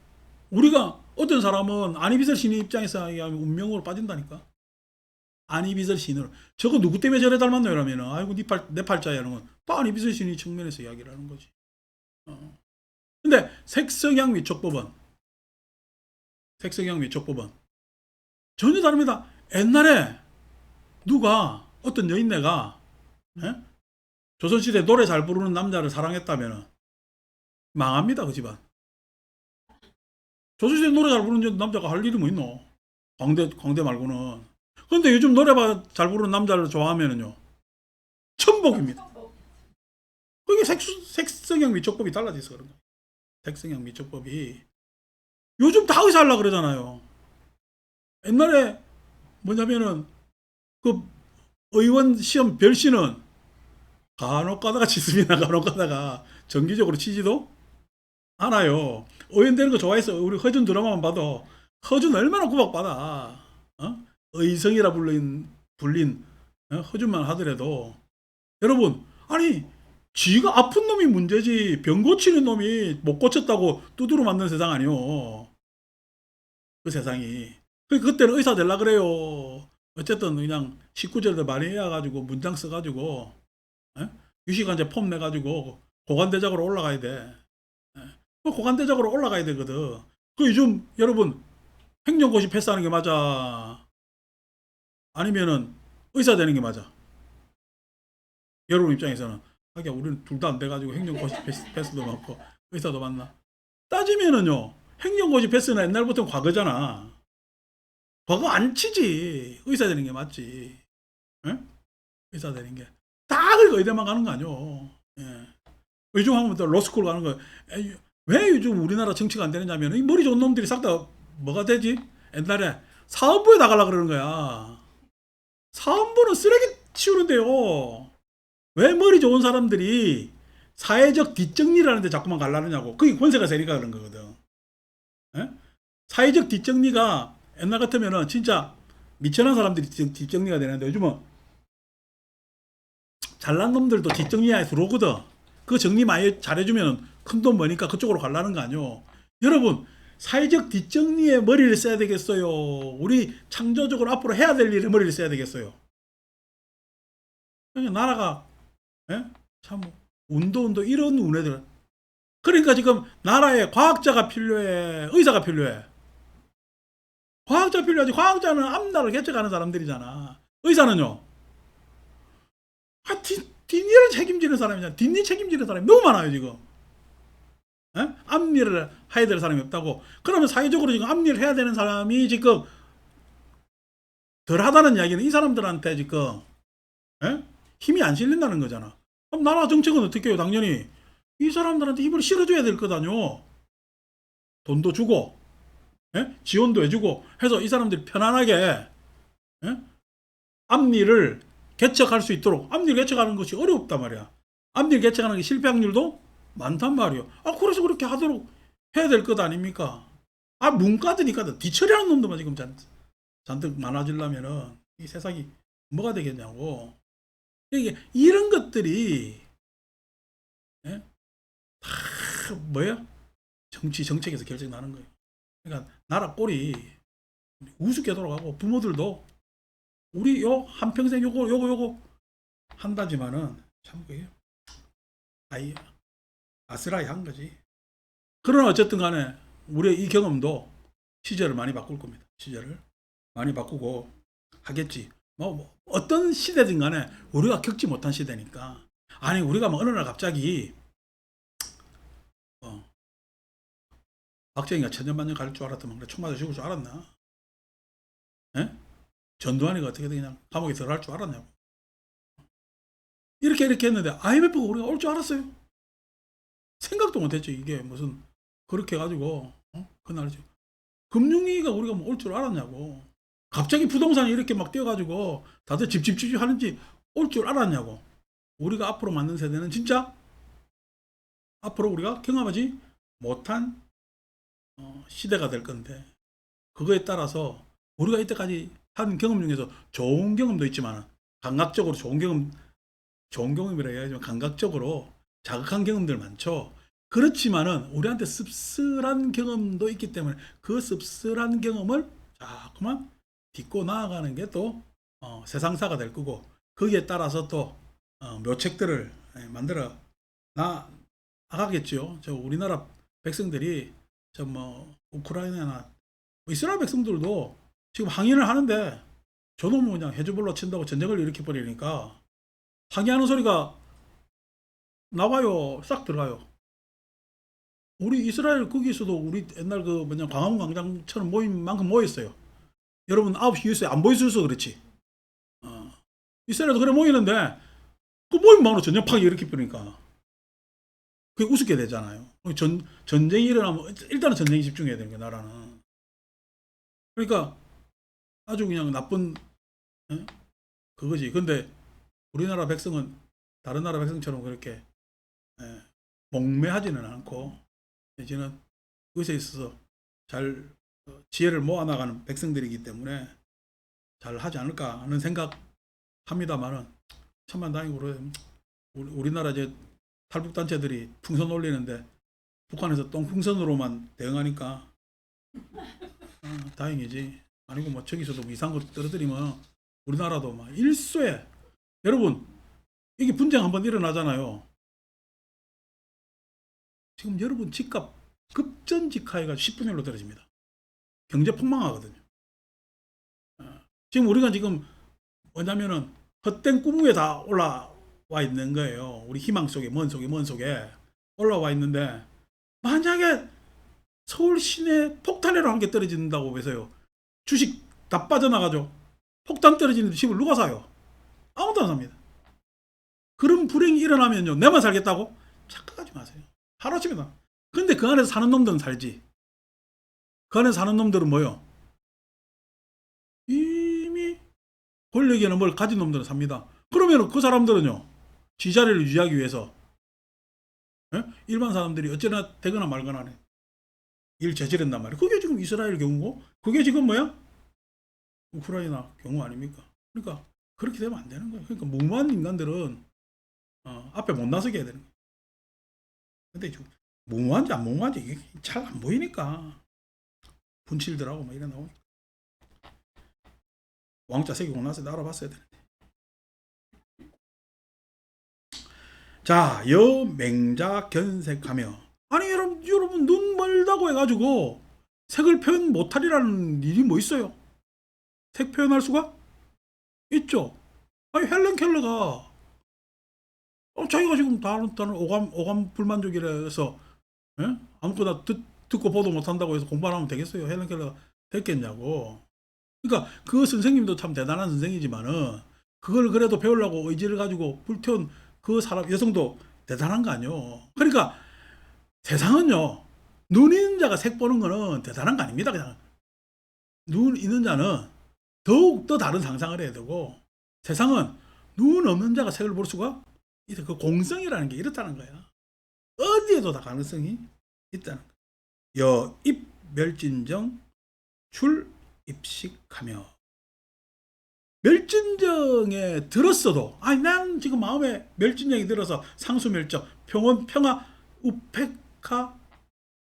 우리가 어떤 사람은 안희비설 신의 입장에서 이야기하면 운명으로 빠진다니까. 안희비설 신으로. 저거 누구 때문에 저래 닮았노? 이러면은, 아이고, 내 팔자야. 이러면, 또 안희비설 신의 측면에서 이야기를 하는 거지. 근데 색성향 위촉법은, 색성향 위촉법은 전혀 다릅니다. 옛날에 누가, 어떤 여인네가, 예? 조선시대 노래 잘 부르는 남자를 사랑했다면 망합니다, 그 집안. 조선시대 노래 잘 부르는 남자가 할 일이 뭐 있노? 광대 말고는. 근데 요즘 노래 잘 부르는 남자를 좋아하면은요, 천복입니다. 그게 색성향 위촉법이 달라져서 그런 거예요. 색성향 위촉법이. 요즘 다 의사 하려고 그러잖아요. 옛날에 뭐냐면은, 그 의원 시험 별시는 간혹 가다가 치습니다. 간혹 가다가 정기적으로 치지도 않아요. 의원 되는 거 좋아해서 우리 허준 드라마만 봐도 허준 얼마나 구박받아. 어? 의성이라 불린 허준만 하더라도 여러분, 아니 지가 아픈 놈이 문제지 병 고치는 놈이 못 고쳤다고 두드러 맞는 세상 아니요. 그 세상이. 그때는 의사 되려 그래요. 어쨌든 그냥 19절도 많이 해가지고 문장 써가지고 유시간제 폼 내가지고 고관대작으로 올라가야 돼. 고관대작으로 올라가야 되거든. 그 요즘 여러분 행정고시 패스하는 게 맞아? 아니면은 의사 되는 게 맞아? 여러분 입장에서는 하기야 우리는 둘 다 안 돼가지고 행정고시 패스도 많고 의사도 많나? 따지면은요, 행정고시 패스는 옛날부터 과거잖아. 과거 안 치지. 의사 되는 게 맞지. 응? 의사 되는 게. 다 그렇게 의대만 가는 거 아니오. 예. 요즘 하면 또 로스쿨 가는 거. 왜 요즘 우리나라 정치가 안 되느냐면, 이 머리 좋은 놈들이 싹 다 뭐가 되지? 옛날에 사업부에 나가려고 그러는 거야. 사업부는 쓰레기 치우는데요. 왜 머리 좋은 사람들이 사회적 뒷정리를 하는데 자꾸만 가려느냐고. 그게 권세가 세니까 그런 거거든. 예? 사회적 뒷정리가 옛날 같으면은 진짜 미천한 사람들이 뒷정리가 되는데 요즘은 잘난 놈들도 뒷정리에 들어오거든. 그 정리 많이 잘해주면 큰 돈 버니까 그쪽으로 가려는 거 아니오. 여러분, 사회적 뒷정리에 머리를 써야 되겠어요? 우리 창조적으로 앞으로 해야 될 일에 머리를 써야 되겠어요? 그러니까 나라가, 예? 참, 운도 이런 운해들. 그러니까 지금 나라에 과학자가 필요해, 의사가 필요해. 과학자 필요하지. 과학자는 앞나라를 개척하는 사람들이잖아. 의사는요? 뒷일을 책임지는 사람이잖아. 뒷일 책임지는 사람이 너무 많아요, 지금. 에? 앞일을 해야 될 사람이 없다고. 그러면 사회적으로 지금 앞일 해야 되는 사람이 지금 덜 하다는 이야기는 이 사람들한테 지금, 에? 힘이 안 실린다는 거잖아. 그럼 나라 정책은 어떻게 해요? 당연히 이 사람들한테 힘을 실어줘야 될 거다뇨. 돈도 주고, 에? 지원도 해주고 해서 이 사람들이 편안하게, 에? 앞일을 개척할 수 있도록. 앞일 개척하는 것이 어렵단 말이야. 앞일 개척하는 게 실패 확률도 많단 말이요. 아, 그래서 그렇게 하도록 해야 될 것 아닙니까? 아, 문과드니까 뒤처리하는 놈들만 지금 잔뜩 많아지려면은 이 세상이 뭐가 되겠냐고. 이게 이런 것들이, 예? 다 뭐야? 정책에서 결정 나는 거예요. 그러니까 나라 꼴이 우습게 돌아가고 부모들도 우리 요 한평생 요거 한다지만은 참 그게 아스라이 한 거지. 그러나 어쨌든 간에 우리의 이 경험도 시절을 많이 바꿀 겁니다. 시절을 많이 바꾸고 하겠지. 뭐 어떤 시대든 간에 우리가 겪지 못한 시대니까. 아니 우리가 뭐 어느 날 갑자기 박정희가 천년만년 갈 줄 알았더만 그래 총 맞아 죽을 줄 알았나? 에? 전두환이가 어떻게 그냥 감옥에 들어갈 줄 알았냐고. 이렇게 했는데 IMF가 우리가 올 줄 알았어요? 생각도 못했죠. 이게 무슨 그렇게 해가지고 그날 금융위기가 우리가 뭐 올 줄 알았냐고. 갑자기 부동산이 이렇게 막 뛰어가지고 다들 집집 하는지 올 줄 알았냐고. 우리가 앞으로 맞는 세대는 진짜 앞으로 우리가 경험하지 못한 시대가 될 건데, 그거에 따라서 우리가 이때까지 한 경험 중에서 좋은 경험도 있지만 감각적으로 좋은 경험이라 해야지만 감각적으로 자극한 경험들 많죠. 그렇지만은 우리한테 씁쓸한 경험도 있기 때문에 그 씁쓸한 경험을 자꾸만 딛고 나아가는 게 또 세상사가 될 거고, 거기에 따라서 또 묘책들을 만들어 나가겠죠. 저 우리나라 백성들이 저 뭐 우크라이나나 이스라엘 백성들도 지금 항의를 하는데, 저놈은 그냥 헤즈볼라 친다고 전쟁을 일으켜 버리니까 항의하는 소리가 나와요. 싹 들어가요. 우리 이스라엘 거기서도 우리 옛날 그 뭐냐 광화문 광장처럼 모인 만큼 모였어요. 여러분 9시 뉴스에 안 보여줘서 그렇지. 이스라엘도 그래 모이는데 그 모임만으로 전쟁 일으켜 버리니까 그게 우습게 되잖아요. 전쟁이 일어나면 일단은 전쟁에 집중해야 되는 게 나라는. 그러니까 아주 그냥 나쁜 그거지. 근데 우리나라 백성은 다른 나라 백성처럼 그렇게 목매하지는 않고, 이제는 그것에 있어서 잘 지혜를 모아나가는 백성들이기 때문에 잘 하지 않을까 하는 생각합니다만은, 천만 다행으로 우리나라 이제 탈북단체들이 풍선 올리는데 북한에서 똥풍선으로만 대응하니까 다행이지. 아니고 뭐 저기서도 이상한 거 떨어뜨리면 우리나라도 막 일소에, 여러분 이게 분쟁 한번 일어나잖아요. 지금 여러분 집값 급전직하해가 10분의 1로 떨어집니다. 경제 폭망하거든요. 지금 우리가 지금 뭐냐면은 헛된 꿈 위에 다 올라와 있는 거예요. 우리 희망 속에, 먼 속에 올라와 있는데, 만약에 서울 시내 폭탄이라고 한 개 떨어진다고 해서요, 주식 다 빠져나가죠. 폭탄 떨어지는데 집을 누가 사요? 아무도 안 삽니다. 그런 불행이 일어나면요, 내만 살겠다고? 착각하지 마세요. 하루아침이다. 근데 그 안에서 사는 놈들은 살지. 그 안에서 사는 놈들은 뭐요? 이미 권력에는 뭘 가진 놈들은 삽니다. 그러면 그 사람들은요, 지자리를 유지하기 위해서 일반 사람들이 어쩌나 되거나 말거나 일 저지른단 말이에요. 그게 지금 이스라엘 경우고, 그게 지금 뭐야? 우크라이나 경우 아닙니까? 그러니까 그렇게 되면 안 되는 거예요. 그러니까 무모한 인간들은 앞에 못 나서게 해야 되는 거예요. 근데 지금 무모한지 안 무모한지 이게 잘 안 보이니까 분칠들하고 막 이래 나오니까 왕자 새기고 나서 알아봤어야 되는데. 자, 여맹자 견색하며, 아니 여러분 눈 멀다고 해가지고 색을 표현 못하리라는 일이 뭐 있어요? 색 표현할 수가 있죠. 아니 헬렌 켈러가 자기가 지금 다른 오감 불만족이라서 아무거나 듣고 보도 못한다고 해서 공부 안 하면 되겠어요? 헬렌 켈러가 됐겠냐고. 그러니까 그 선생님도 참 대단한 선생이지만은 그걸 그래도 배우려고 의지를 가지고 불태운 그 사람 여성도 대단한 거 아니요. 그러니까 세상은요, 눈 있는 자가 색 보는 거는 대단한 거 아닙니다. 그냥 눈 있는 자는 더욱 더 다른 상상을 해야 되고, 세상은 눈 없는 자가 색을 볼 수가 있다. 그 공성이라는 게 이렇다는 거야. 어디에도 다 가능성이 있다는 거야. 여입 멸진정 출입식하며, 멸진정에 들었어도, 아니 난 지금 마음에 멸진정이 들어서 상수멸정, 평화, 우페카,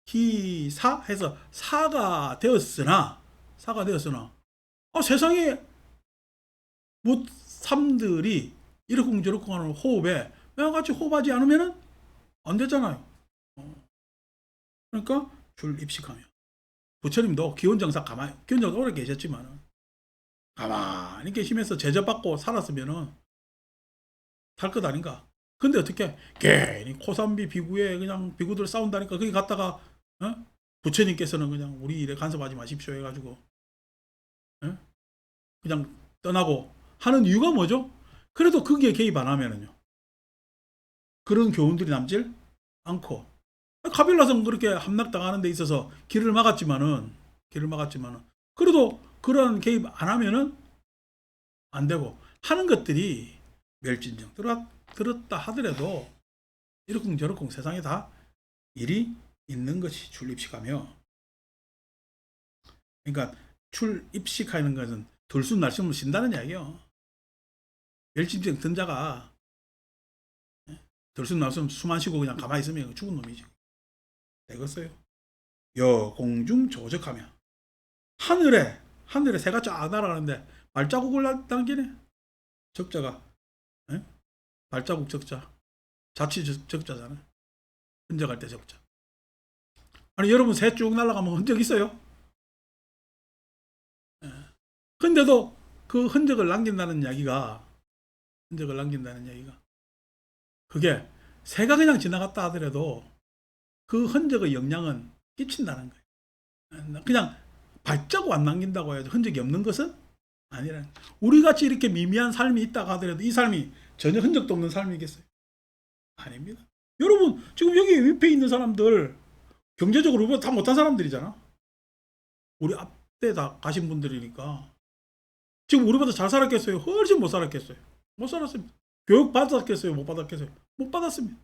기사 해서 사가 되었으나 세상에 못 삼들이 이러쿵저러쿵 하는 호흡에 내가 같이 호흡하지 않으면 안 되잖아요. 그러니까 출입식하며, 부처님도 기원정사 기원정사 오래 계셨지만 가만히 계시면서 제접받고 살았으면은 살 것 아닌가. 근데 어떻게 괜히 코삼비 비구에 그냥 비구들 싸운다니까 거기 갔다가 부처님께서는 그냥 우리 일에 간섭하지 마십시오 해가지고 그냥 떠나고 하는 이유가 뭐죠? 그래도 거기에 개입 안 하면은요, 그런 교훈들이 남질 않고, 카빌라성 그렇게 함락당하는 데 있어서 길을 막았지만은 그래도 그런 개입 안 하면은 안 되고, 하는 것들이 멸진정 들었다 하더라도 이러쿵저러쿵 세상에 다 일이 있는 것이 출입식하며, 그러니까 출입식하는 것은 들숨날숨을 쉰다는 이야기요. 멸진정 든 자가 들숨날숨 숨 안 쉬고 그냥 가만히 있으면 죽은 놈이지. 되겠어요. 여 공중 조적하며 하늘에 새가 쫙 날아가는데 발자국을 남기네. 적자가 에? 발자국 적자, 자치 적자잖아요. 흔적할 때 적자. 아니 여러분 새 쭉 날아가면 흔적 있어요? 예. 근데도 그 흔적을 남긴다는 이야기가 그게 새가 그냥 지나갔다 하더라도 그 흔적의 영향은 끼친다는 거예요. 그냥 발자국 안 남긴다고 해야지 흔적이 없는 것은 아니라는 거예요. 우리 같이 이렇게 미미한 삶이 있다고 하더라도 이 삶이 전혀 흔적도 없는 삶이겠어요? 아닙니다. 여러분 지금 여기 옆에 있는 사람들 경제적으로 우리보다 다 못한 사람들이잖아. 우리 앞에 다 가신 분들이니까 지금 우리보다 잘 살았겠어요? 훨씬 못 살았겠어요? 못 살았습니다. 교육 받았겠어요? 못 받았겠어요? 못 받았습니다.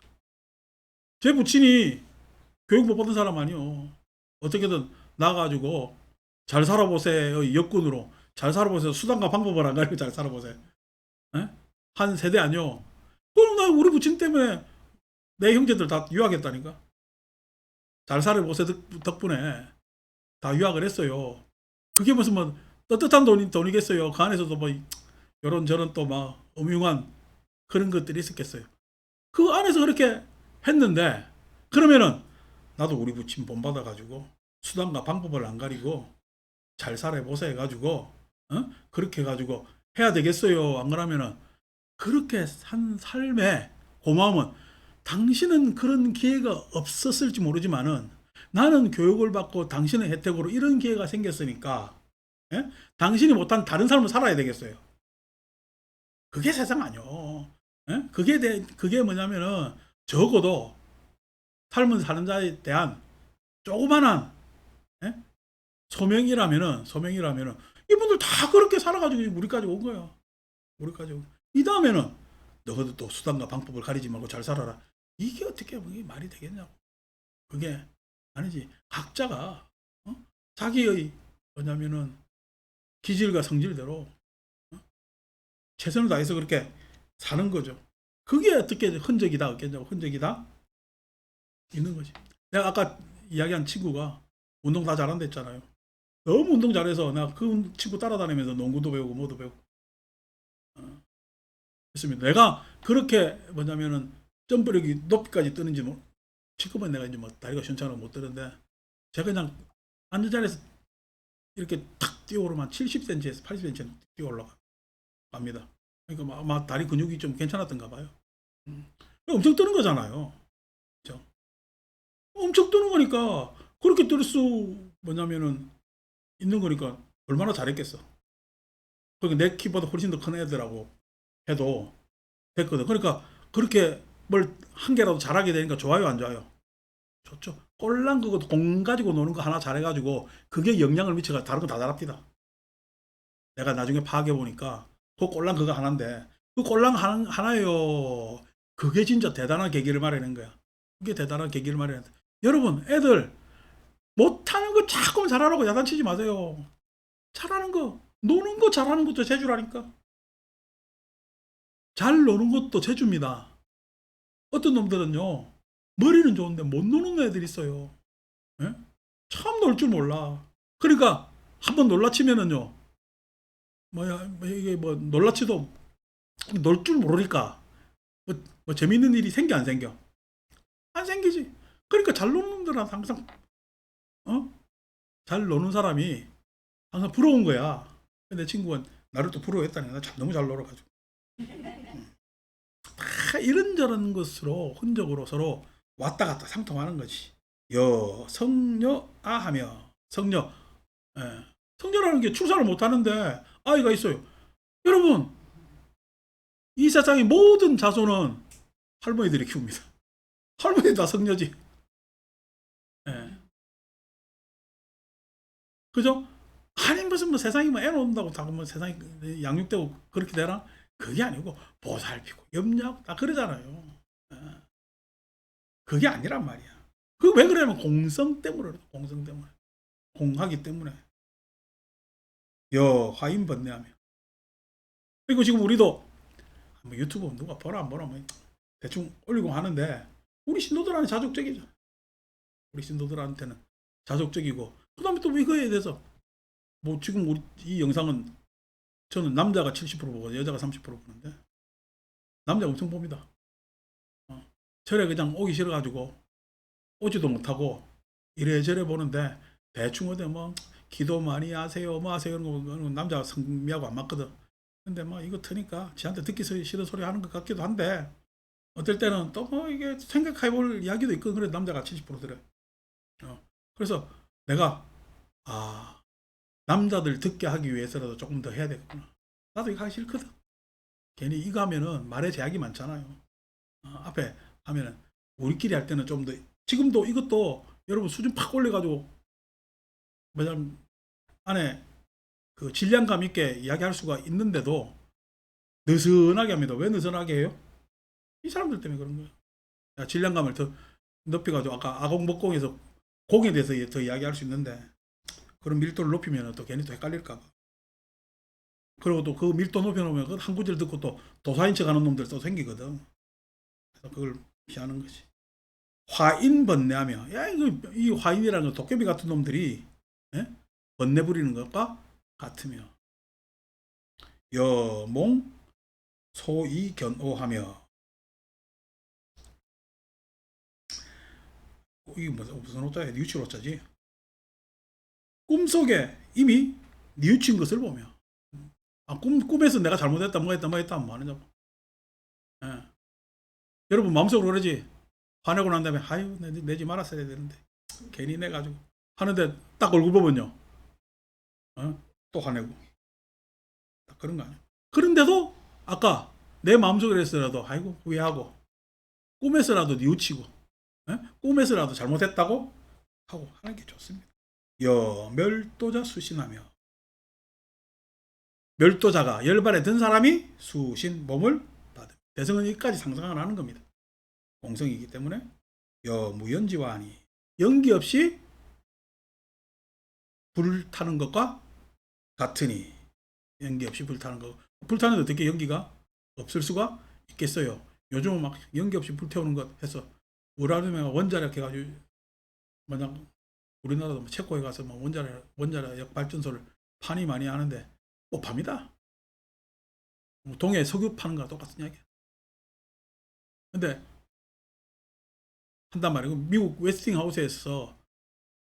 제 부친이 교육 못 받은 사람 아니요. 어떻게든 나가지고 잘 살아보세요. 역군으로 잘 살아보세요. 수단과 방법을 안 가리고 잘 살아보세요. 에? 한 세대 아니요. 그럼 나 우리 부친 때문에 내 형제들 다 유학했다니까. 잘 살아보세요 덕분에 다 유학을 했어요. 그게 무슨 뭐 떳떳한 돈이겠어요. 그 안에서도 뭐 요런저런 또 막 음흉한 그런 것들이 있었겠어요. 그 안에서 그렇게 했는데 그러면은 나도 우리 부친 본받아가지고 수단과 방법을 안 가리고 잘 살아보세 해가지고 그렇게 해가지고 해야 되겠어요. 안 그러면은 그렇게 산 삶의 고마움은 당신은 그런 기회가 없었을지 모르지만은 나는 교육을 받고 당신의 혜택으로 이런 기회가 생겼으니까 예? 당신이 못한 다른 삶을 살아야 되겠어요. 그게 세상 아니요. 예? 그게 뭐냐면은 적어도 삶을 사는 자에 대한 조그만한 예? 소명이라면은 이분들 다 그렇게 살아가지고 우리까지 온 거야. 우리까지 온. 이 다음에는 너희도 또 수단과 방법을 가리지 말고 잘 살아라. 이게 어떻게 이게 말이 되겠냐고. 그게 아니지. 각자가 자기의 뭐냐면은 기질과 성질대로 최선을 다해서 그렇게 사는 거죠. 그게 어떻게 흔적이다 없겠냐고. 흔적이다 있는 거지. 내가 아까 이야기한 친구가 운동 다 잘한다 했잖아요. 너무 운동 잘해서 나 그 친구 따라다니면서 농구도 배우고 뭐도 배우고 했습니다. 내가 그렇게 뭐냐면은 점프력이 높이까지 뜨는지 뭐 지금은 내가 이제 뭐 다리가 시원찮아 못 뜨는데 제가 그냥 앉은 자리에서 이렇게 탁 뛰어오르면 70cm에서 80cm 뛰어 올라갑니다. 그러니까 아마 다리 근육이 좀 괜찮았던가 봐요. 엄청 뜨는 거잖아요. 그렇죠? 엄청 뜨는 거니까 그렇게 뜰 수 뭐냐면은 있는 거니까 얼마나 잘했겠어. 그러니까 내 키보다 훨씬 더 큰 애들하고 해도 됐거든. 그러니까 그렇게 뭘 한 개라도 잘하게 되니까 좋아요, 안 좋아요? 좋죠. 꼴랑 그거 공 가지고 노는 거 하나 잘해가지고 그게 영향을 미쳐가 다른 거 다 잘합니다. 내가 나중에 파악해 보니까 그 꼴랑 그거 하나인데 그 꼴랑 하나요. 그게 진짜 대단한 계기를 마련한 거야. 그게 대단한 계기를 마련한 거야. 여러분, 애들 못하는 거 자꾸 잘하라고 야단치지 마세요. 잘하는 거, 노는 거 잘하는 것도 재주라니까. 잘 노는 것도 재주입니다. 어떤 놈들은요, 머리는 좋은데 못 노는 애들 있어요. 예? 참 놀 줄 몰라. 그러니까 한번 놀라치면은요, 뭐야, 이게 뭐 놀라치도 놀 줄 모르니까 뭐 재밌는 일이 생겨 안 생겨? 안 생기지. 그러니까 잘 노는 놈들은 항상 잘 노는 사람이 항상 부러운 거야. 근데 친구는 나를 또 부러워했다니 나 참 너무 잘 놀아가지고 다 이런저런 것으로 흔적으로 서로 왔다 갔다 상통하는 거지. 여 성녀 아하며 성녀 예. 성녀라는 게 출산을 못 하는데 아이가 있어요. 여러분 이 세상의 모든 자손은 할머니들이 키웁니다. 할머니 다 성녀지. 예. 그죠? 아니 무슨 뭐 세상이 뭐 애 놓는다고 다 뭐 세상이 양육되고 그렇게 되나? 그게 아니고 보살피고 염려하고 다 그러잖아요. 예. 그게 아니란 말이야. 그 왜 그러냐면 공성 때문에 그래. 공성 때문에. 공하기 때문에. 여 화인 번뇌하며. 그리고 지금 우리도 뭐 유튜브 누가 보라 안 보라 뭐 대충 올리고 하는데 우리 신도들 안에 자족적이죠. 우리 신도들한테는 자족적이고, 그 다음에 또 이거에 대해서 뭐 지금 우리 이 영상은 저는 남자가 70% 보고 여자가 30% 보는데 남자가 엄청 봅니다. 절에 그냥 오기 싫어가지고 오지도 못하고 이래저래 보는데 대충 어디 뭐 기도 많이 하세요 뭐 하세요 이런 거 남자가 성미하고 안 맞거든. 근데 뭐 이거 트니까 지한테 듣기 싫은 소리 하는 것 같기도 한데 어떨 때는 또 뭐 이게 생각해볼 이야기도 있고 그래 남자가 70% 들어. 그래서 내가 남자들 듣게 하기 위해서라도 조금 더 해야 되겠구나. 나도 이거 하기 싫거든. 괜히 이거 하면은 말에 제약이 많잖아요. 앞에 하면은 우리끼리 할 때는 좀 더 지금도 이것도 여러분 수준 팍 올려가지고 뭐냐면 안에 그 질량감 있게 이야기할 수가 있는데도 느슨하게 합니다. 왜 느슨하게 해요? 이 사람들 때문에 그런 거예요. 질량감을 더 높여가지고 아까 아공복공에서 공에 대해서 더 이야기할 수 있는데 그런 밀도를 높이면 또 괜히 또 헷갈릴까봐. 그리고 또 그 밀도 높여놓으면 한 구절 듣고 또 도사인 척 하는 놈들 또 생기거든. 그래서 그걸 피하는 거지. 화인 번뇌하며, 야, 이 화인이라는 거 도깨비 같은 놈들이, 예? 번뇌 부리는 것과 같으며, 여몽 소이견오하며, 이게 무슨 오자야? 뉘우칠 오자지. 꿈속에 이미 뉘우친 것을 보며, 꿈에서 내가 잘못했다, 뭐 했다, 뭐 했다, 뭐 하느냐고. 예. 여러분 마음속으로 그러지. 화내고 난 다음에 아유 내지 말았어야 되는데 괜히 내가지고 하는데 딱 얼굴 보면요 또 화내고 딱 그런 거 아니야. 그런데도 아까 내 마음속에 했더라도 아이고 후회하고 꿈에서라도 뉘우치고 꿈에서라도 잘못했다고 하고 하는 게 좋습니다. 멸도자 수신하며, 멸도자가 열반에 든 사람이 수신 몸을 받음. 대성은 여기까지 상상을 하는 겁니다. 공성이기 때문에 여무연지와 하니, 연기 없이 불타는 것과 같으니, 연기 없이 불타는 것. 불타는데 어떻게 연기가 없을 수가 있겠어요? 요즘은 막 연기 없이 불태우는 것 해서 우라늄에 원자력 해가지고 만약 우리나라도 뭐 체코에 가서 뭐 원자력 발전소를 파니 많이 하는데 못 팝니다. 동해 석유 파는 거랑 똑같은 이야기야. 근데 한단 말이에요. 미국 웨스팅하우스에서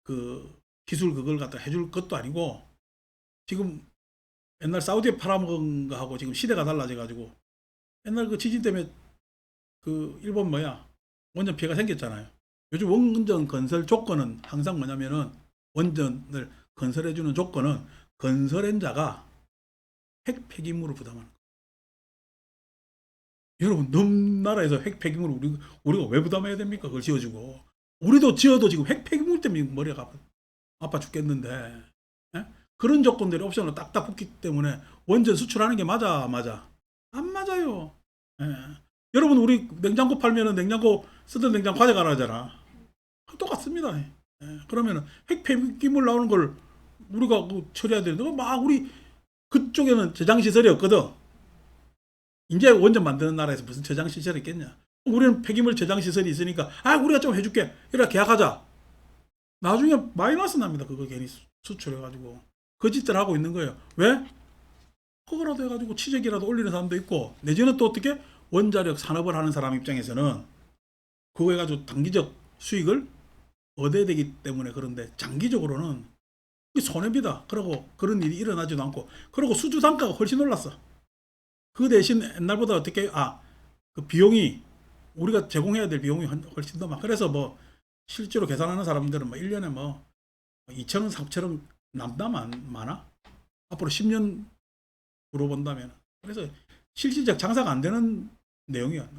그 기술 그걸 갖다 해줄 것도 아니고 지금 옛날 사우디에 팔아먹은 거하고 지금 시대가 달라져 가지고 옛날 그 지진 때문에 그 일본 원전 피해가 생겼잖아요. 요즘 원전 건설 조건은 항상 뭐냐면은 원전을 건설해주는 조건은 건설행자가 핵 폐기물을 부담하는 거예요. 여러분 넘 나라에서 핵 폐기물을 우리가 왜 부담해야 됩니까? 그걸 지어주고 우리도 지어도 지금 핵 폐기물 때문에 머리가 아파 죽겠는데 그런 조건들이 옵션으로 딱딱 붙기 때문에 원전 수출하는 게 맞아? 안 맞아요. 예. 여러분 우리 냉장고 팔면은 냉장고 쓰던 냉장고 가져가라 하잖아. 똑같습니다. 예. 그러면은 핵 폐기물 나오는 걸 우리가 처리해야 되는데 막 우리 그쪽에는 저장 시설이 없거든. 이제 원전 만드는 나라에서 무슨 저장 시설이 있겠냐? 우리는 폐기물 저장 시설이 있으니까 우리가 좀 해줄게. 이래 계약하자. 나중에 마이너스 납니다. 그거 괜히 수출해가지고 그 짓들 하고 있는 거예요. 왜? 그거라도 해가지고 취직이라도 올리는 사람도 있고 내지는 또 어떻게 원자력 산업을 하는 사람 입장에서는 그거 해가지고 단기적 수익을 얻어야 되기 때문에 그런데 장기적으로는 손해입니다. 그러고 그런 일이 일어나지도 않고 그리고 수주 단가가 훨씬 올랐어. 그 대신 옛날보다 어떻게 그 비용이 우리가 제공해야 될 비용이 훨씬 더 그래서 뭐 실제로 계산하는 사람들은 뭐 1년에 뭐 2천원 3천원 남다만 많아. 앞으로 10년 으로 본다면 그래서 실질적 장사가 안 되는 내용이야.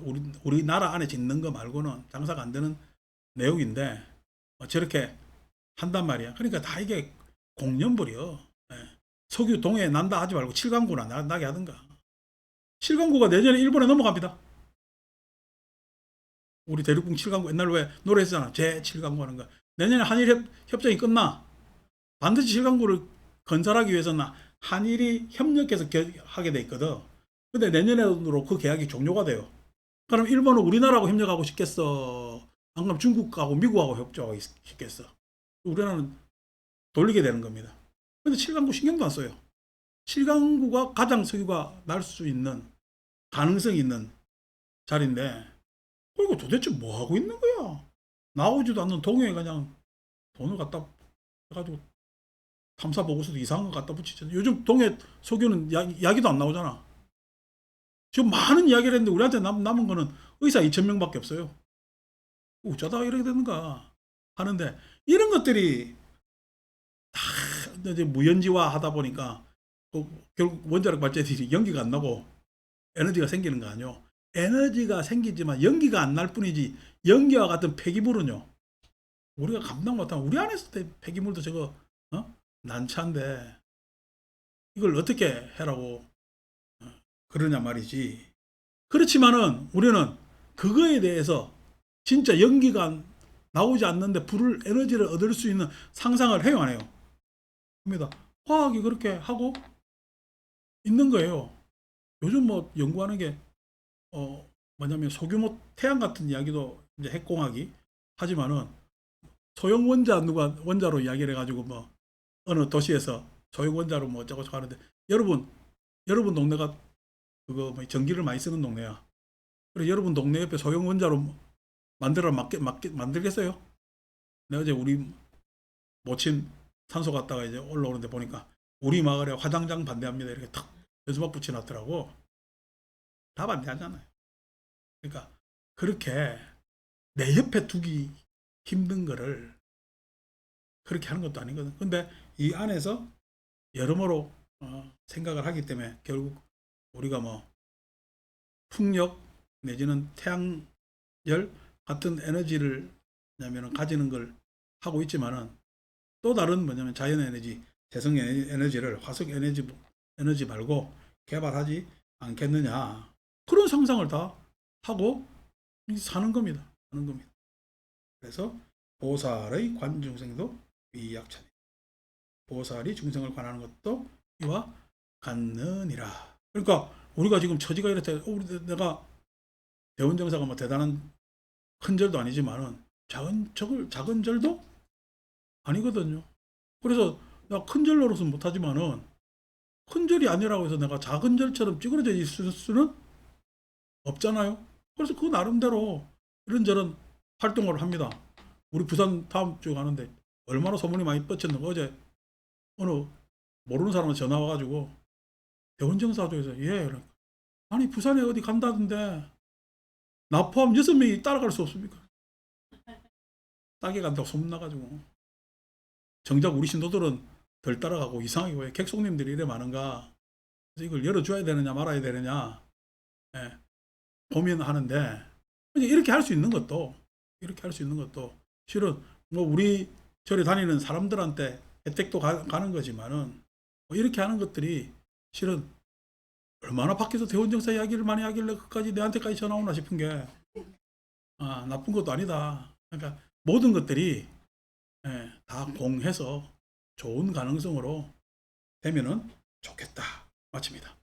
우리나라 안에 짓는 거 말고는 장사가 안 되는 내용인데 저렇게 한단 말이야. 그러니까 다 이게 공연벌이요. 석유 동해 난다 하지 말고 7강구나 나게 하든가. 7강구가 내년에 일본에 넘어갑니다. 우리 대륙붕 7강구 옛날 왜 노래했잖아. 제 7강구 하는 거. 내년에 한일 협정이 끝나. 반드시 7강구를 건설하기 위해서는 한일이 협력해서 하게 돼 있거든. 근데 내년으로 그 계약이 종료가 돼요. 그럼 일본은 우리나라하고 협력하고 싶겠어? 안 그러면 중국하고 미국하고 협조하기 쉽겠어. 우리나라는 돌리게 되는 겁니다. 근데 7강구 신경도 안 써요. 7강구가 가장 석유가 날 수 있는 가능성이 있는 자리인데 이거 도대체 뭐 하고 있는 거야? 나오지도 않는 동해에 그냥 돈을 갖다 해가지고 탐사 보고서도 이상한 거 갖다 붙이잖아. 요즘 동해 석유는 이야기도 안 나오잖아. 지금 많은 이야기를 했는데 우리한테 남은 거는 의사 2,000명밖에 없어요. 어쩌다가 이렇게 되는가 하는데 이런 것들이 다 이제 무연지화 하다 보니까 결국 원자력 발전들이 연기가 안 나고 에너지가 생기는 거 아니요. 에너지가 생기지만 연기가 안 날 뿐이지 연기와 같은 폐기물은요. 우리가 감당 못하면 우리 안에서 폐기물도 저거 난차인데 이걸 어떻게 해라고 그러냐 말이지. 그렇지만은 우리는 그거에 대해서 진짜 연기가 나오지 않는데 불을 에너지를 얻을 수 있는 상상을 해요, 안 해요? 합니다. 화학이 그렇게 하고 있는 거예요. 요즘 뭐 연구하는 게 뭐냐면 소규모 태양 같은 이야기도 이제 핵공학이 하지만은 소형 원자로 이야기를 해가지고 뭐 어느 도시에서 소형 원자로 뭐 어쩌고 저쩌고 하는데 여러분 동네가 그거 뭐 전기를 많이 쓰는 동네야. 그래 여러분 동네 옆에 소형 원자로 만들겠어요? 내가 어제 우리 모친 산소 갔다가 이제 올라오는데 보니까 우리 마을에 화장장 반대합니다. 이렇게 탁 현수막 붙여놨더라고. 다 반대하잖아요. 그러니까 그렇게 내 옆에 두기 힘든 거를 그렇게 하는 것도 아니거든. 근데 이 안에서 여러모로 생각을 하기 때문에 결국 우리가 뭐 풍력 내지는 태양열 같은 에너지를 뭐냐면 가지는 걸 하고 있지만은 또 다른 뭐냐면 자연 에너지, 재생 에너지를 화석 에너지 말고 개발하지 않겠느냐. 그런 상상을 다 하고 사는 겁니다. 사는 겁니다. 그래서 보살의 관중생도 위약천이. 보살이 중생을 관하는 것도 이와 같느니라. 그러니까 우리가 지금 처지가 이렇대. 내가 대원정사가 뭐 대단한 큰 절도 아니지만은 작은 절도 아니거든요. 그래서 내가 큰 절 노릇은 못하지만은 큰 절이 아니라고 해서 내가 작은 절처럼 찌그러져 있을 수는 없잖아요. 그래서 그 나름대로 이런저런 활동을 합니다. 우리 부산 다음 주에 가는데 얼마나 소문이 많이 뻗쳤는가. 어제 어느 모르는 사람한테 전화 와가지고 대원정사 쪽에서 아니 부산에 어디 간다던데 나 포함 6명이 따라갈 수 없습니까? 싸게 간다고 소문나가지고 정작 우리 신도들은 덜 따라가고 이상하게 왜 객송님들이 이래 많은가. 그래서 이걸 열어줘야 되느냐 말아야 되느냐 고민하는데 이렇게 할 수 있는 것도 실은 뭐 우리 절에 다니는 사람들한테 혜택도 가는 거지만은 뭐 이렇게 하는 것들이 실은 얼마나 밖에서 대원정사 이야기를 많이 하길래 그까지 내한테까지 전화 오나 싶은 게 나쁜 것도 아니다. 그러니까 모든 것들이 다 공해서 좋은 가능성으로 되면은 좋겠다. 마칩니다.